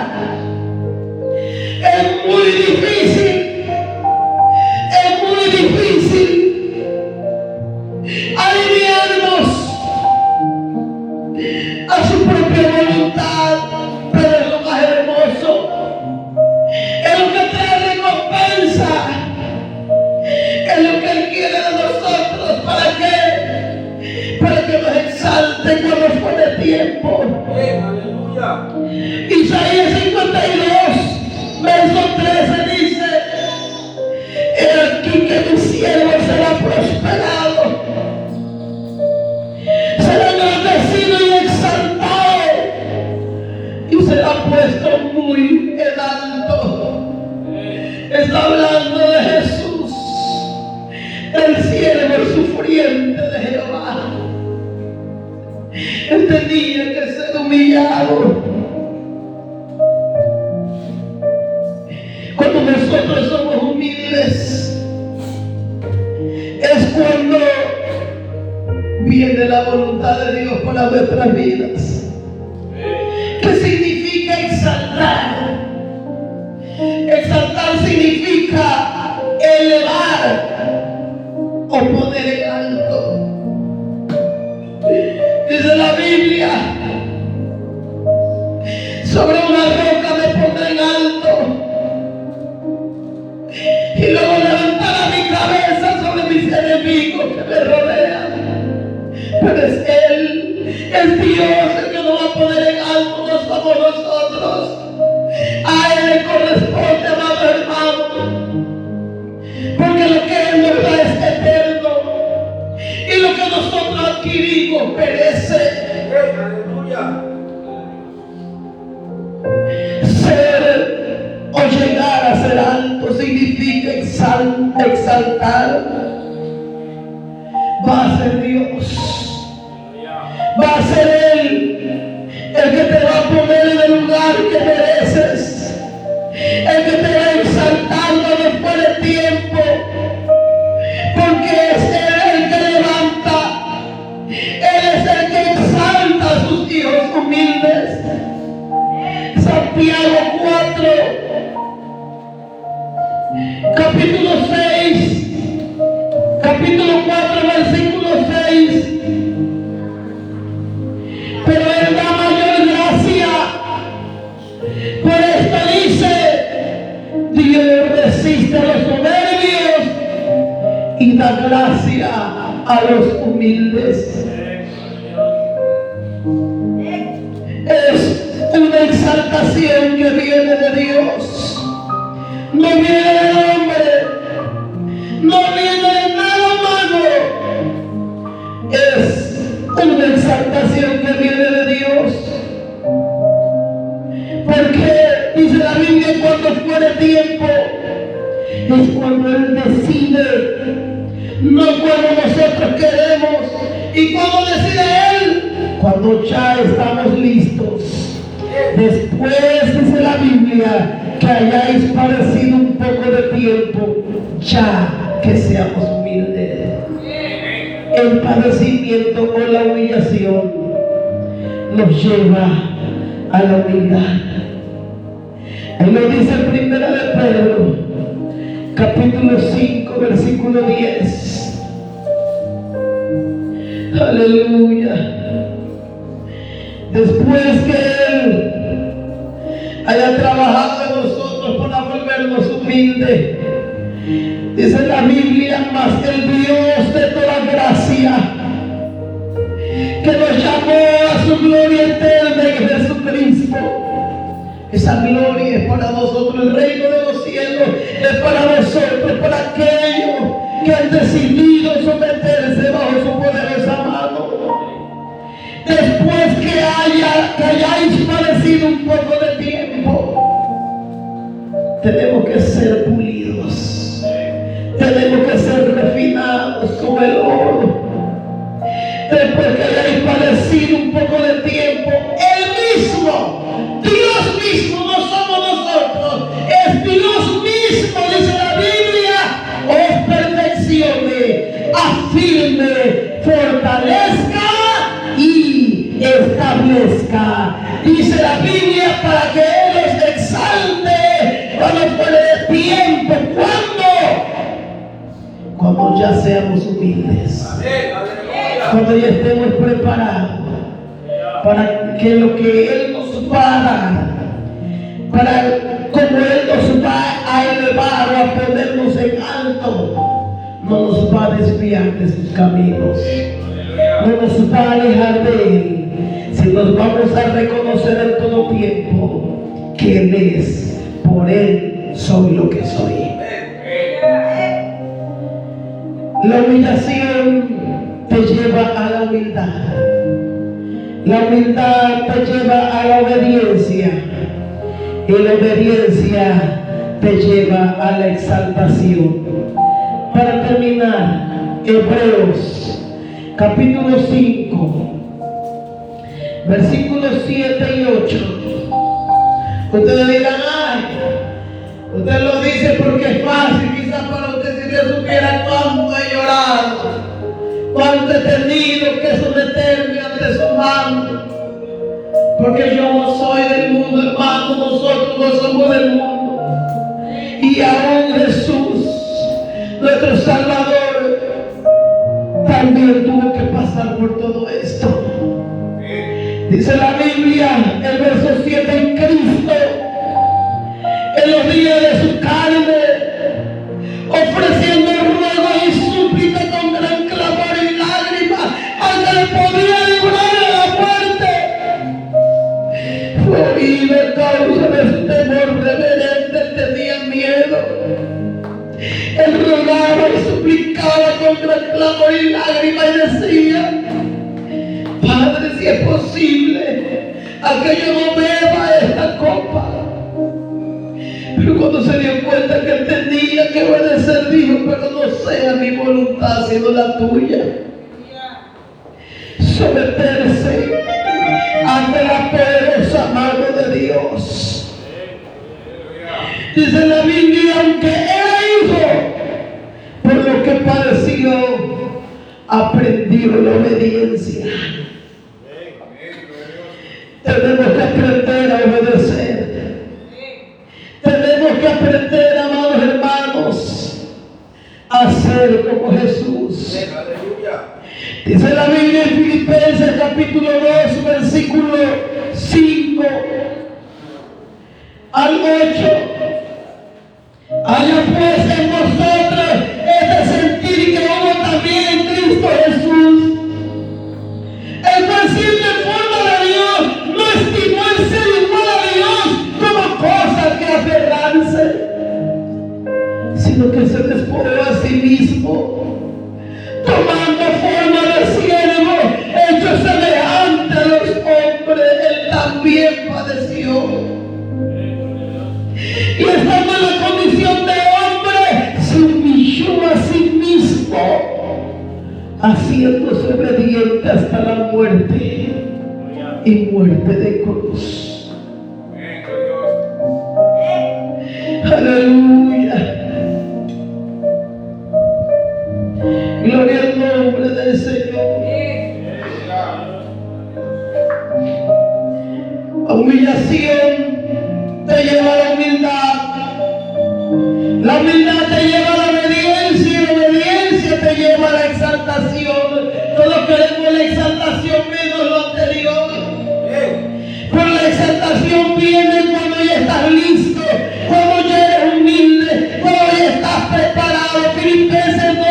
Es muy difícil, alinearnos a su propia voluntad, pero es lo más hermoso, es lo que trae recompensa, es lo que Él quiere de nosotros. ¿Para qué? Para que nos exalte cuando fuere tiempo. Isaías 52 verso 13 dice: he aquí que mi siervo será prosperado, será engrandecido y exaltado, y será puesto muy en alto. Está hablando de Jesús, el siervo sufriente de Jehová. Él tenía que ser humillado. Cuando nosotros somos humildes, es cuando viene la voluntad de Dios para nuestras vidas. ¿Qué significa exaltar? Exaltar significa elevar o poner en alto. Dice la Biblia: sobre una roca me pondré en alto, y luego levantará mi cabeza sobre mis enemigos que me rodean. Pero es Él, es Dios el que nos va a poner en alto, no somos nosotros. A Él le corresponde, amado hermano, porque lo que Él nos da es eterno, y lo que nosotros adquirimos perece. Aleluya. Ser o llegar a ser alto significa exaltar. va a ser Dios. Va a ser Él el que te va a poner en el lugar que mereces, el que te va a exaltar después de tiempo, porque es Él el que levanta, Él es el que exalta a sus hijos humildes. Santiago 4, capítulo 6, capítulo 4, versículo 6. Pero Él da mayor gracia. Por esto dice: Dios resiste a los soberbios y da gracia a los humildes. Es una exaltación que viene de Dios, no viene del hombre, no viene de nada humano. Es una exaltación que viene de Dios, porque dice la Biblia, cuando fuere tiempo es cuando Él decide, no cuando nosotros queremos. ¿Y cuando decide Él? Cuando ya estamos listos. Después dice la Biblia que hayáis padecido un poco de tiempo, ya que seamos humildes. El padecimiento o la humillación nos lleva a la humildad. Ahí lo dice en Primera de Pedro, capítulo 5, versículo 10. Aleluya. Después que Él haya trabajado en nosotros para volvernos humildes, dice la Biblia, mas el Dios de toda gracia, que nos llamó a su gloria eterna en Jesucristo. Esa gloria es para nosotros, el reino de los cielos es para nosotros, para aquellos que han decidido someterse bajo su poderosa mano. Después que hayáis padecido un poco de tiempo, tenemos que ser pulidos, tenemos que ser refinados como el oro. Después que hayáis padecido un poco de tiempo, Él mismo, Dios mismo, no somos nosotros, es Dios mismo, dice la Biblia, os perfeccione, afirme, fortalezca y establezca. Dice la Biblia, para que Él os exalte cuando fuere tiempo. Cuando ya seamos humildes, cuando ya estemos preparados para que lo que Él nos va a dar, para como Él nos va a elevar o a ponernos en alto, no nos va a desviar de sus caminos, no nos va a alejar de Él, si nos vamos a reconocer en todo tiempo que Él es, por Él soy lo que soy. La humillación te lleva a la humildad. La humildad te lleva a la obediencia. Y la obediencia te lleva a la exaltación. Para terminar, Hebreos capítulo 5, versículos 7 y 8. Ustedes dirán, ay, usted lo dice porque es fácil. Quizás para usted, si Dios supiera cuánto he llorado, cuánto he tenido que someterme ante su mano, porque yo no soy del mundo, hermano, nosotros no somos del mundo. Y aún Jesús, nuestro Salvador, también tuvo que pasar por todo esto. Dice la Biblia, el verso 7, en Cristo, en los días de su carne, ofreciendo ruego y súplica con gran clamor y lágrimas al que le podía librar de la muerte, fue herido a causa de su temor reverente. Él tenía miedo. Él rogaba y suplicaba con gran clamor y lágrimas y decía, Padre, si es posible, a que yo no beba esta copa. Pero cuando se dio cuenta que él tenía que obedecer, dijo, pero no sea mi voluntad sino la tuya. someterse ante la poderosa mano de Dios. Dice la Biblia, aunque era hijo, por lo que padeció, aprendió la obediencia. Tenemos que aprender a obedecer. Tenemos que aprender, amados hermanos, a ser como Jesús. Dice la Biblia en Filipenses capítulo 2, versículo 5 al 8. Haya pues en vosotros este sentir que hubo también en Cristo Jesús, el cual siendo en forma de Dios, no estimó el ser igual a Dios como cosa que aferrarse, sino que se despojó a sí mismo, tomando forma de siervo, hecho semejante a los hombres. Él también padeció, y estando en la condición de hombre, se humilló a sí mismo, haciéndose obediente hasta la muerte, y muerte de cruz. Aleluya. Gloria al nombre del Señor. La humillación te lleva a la humildad. La humildad te lleva a la obediencia, y la obediencia te lleva a la exaltación. Todos queremos la exaltación menos lo anterior. Pero la exaltación viene cuando ya estás listo, cuando ya eres humilde, cuando ya estás preparado. Filipenses 2.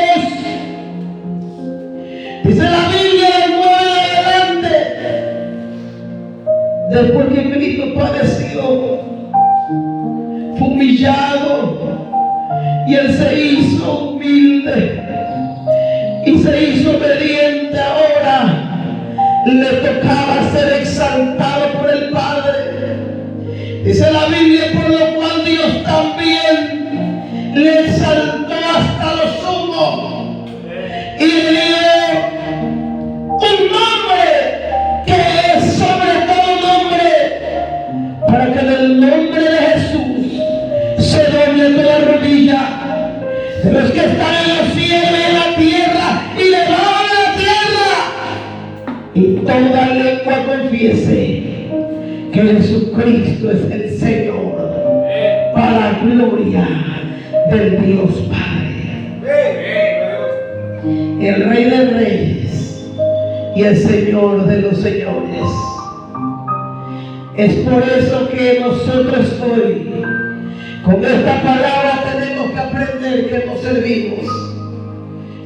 Dice la Biblia del 9 en adelante. Después que Cristo padeció, fue humillado, y Él se hizo humilde y se hizo obediente. Ahora le tocaba ser exaltado por el Padre. Dice la Biblia, por lo cual Dios también le exaltó hasta lo sumo y le dio un nombre que es sobre todo nombre, para que en el nombre de Jesús se doble toda rodilla de los que están en los cielos y en la tierra y debajo de la tierra, y toda lengua confiese que Jesucristo es el Señor, para gloria del Dios Padre. El Rey de Reyes y el Señor de los Señores. Es por eso que nosotros hoy, con esta palabra, tenemos que aprender que nos servimos,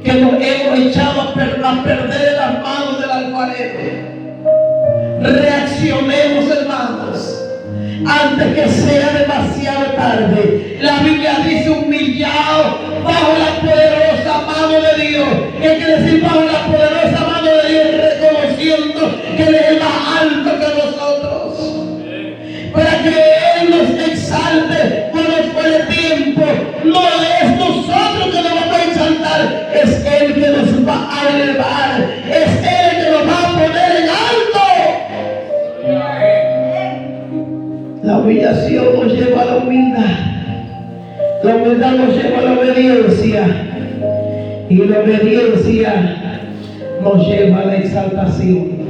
que nos hemos echado a perder las manos del alfarero. Reaccionemos, hermanos, antes que sea demasiado tarde. La Biblia dice humillado bajo la poderosa mano de Dios. ¿Qué quiere decir bajo la poderosa mano de Dios? Reconociendo que Él es más alto que nosotros, para que Él nos exalte cuando fuere tiempo. No es nosotros que nos vamos a exaltar, es Él que nos va a elevar, es Él que nos va a poner en alto. La humillación nos lleva a la humildad, la humildad nos lleva a la obediencia, y la obediencia nos lleva a la exaltación.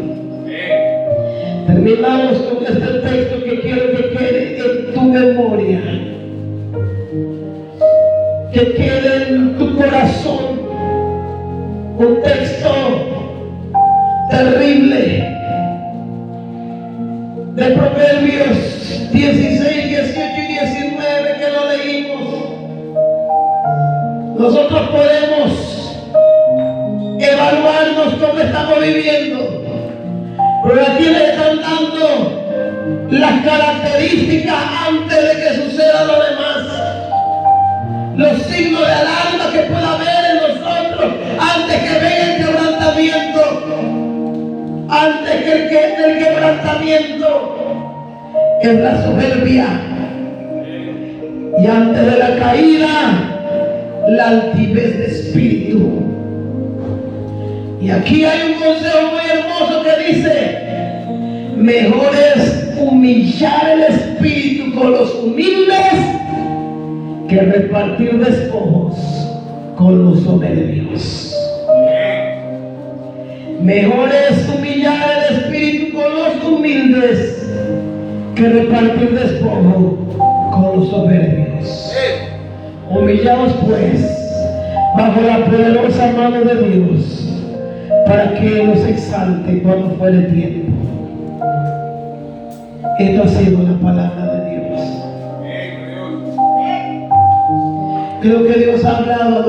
Terminamos con este texto que quiero que quede en tu memoria, que quede en tu corazón. Un texto terrible de Proverbios 16, 18 y 19 que lo leímos. Nosotros podemos evaluarnos cómo estamos viviendo. Pero aquí le están dando las características antes de que suceda lo demás. Los signos de alarma que pueda haber en nosotros antes que venga el quebrantamiento. Antes que el quebrantamiento es la soberbia. Y antes de la caída, la altivez de espíritu. Y aquí hay un consejo muy hermoso que dice: mejor es humillar el espíritu con los humildes que repartir despojos con los soberbios. Mejor es humillar el espíritu con los humildes que repartir despojo con los soberbios. Humillaos pues bajo la poderosa mano de Dios, para que nos exalte cuando fuere tiempo. Esto ha sido la palabra de Dios. Creo que Dios ha hablado.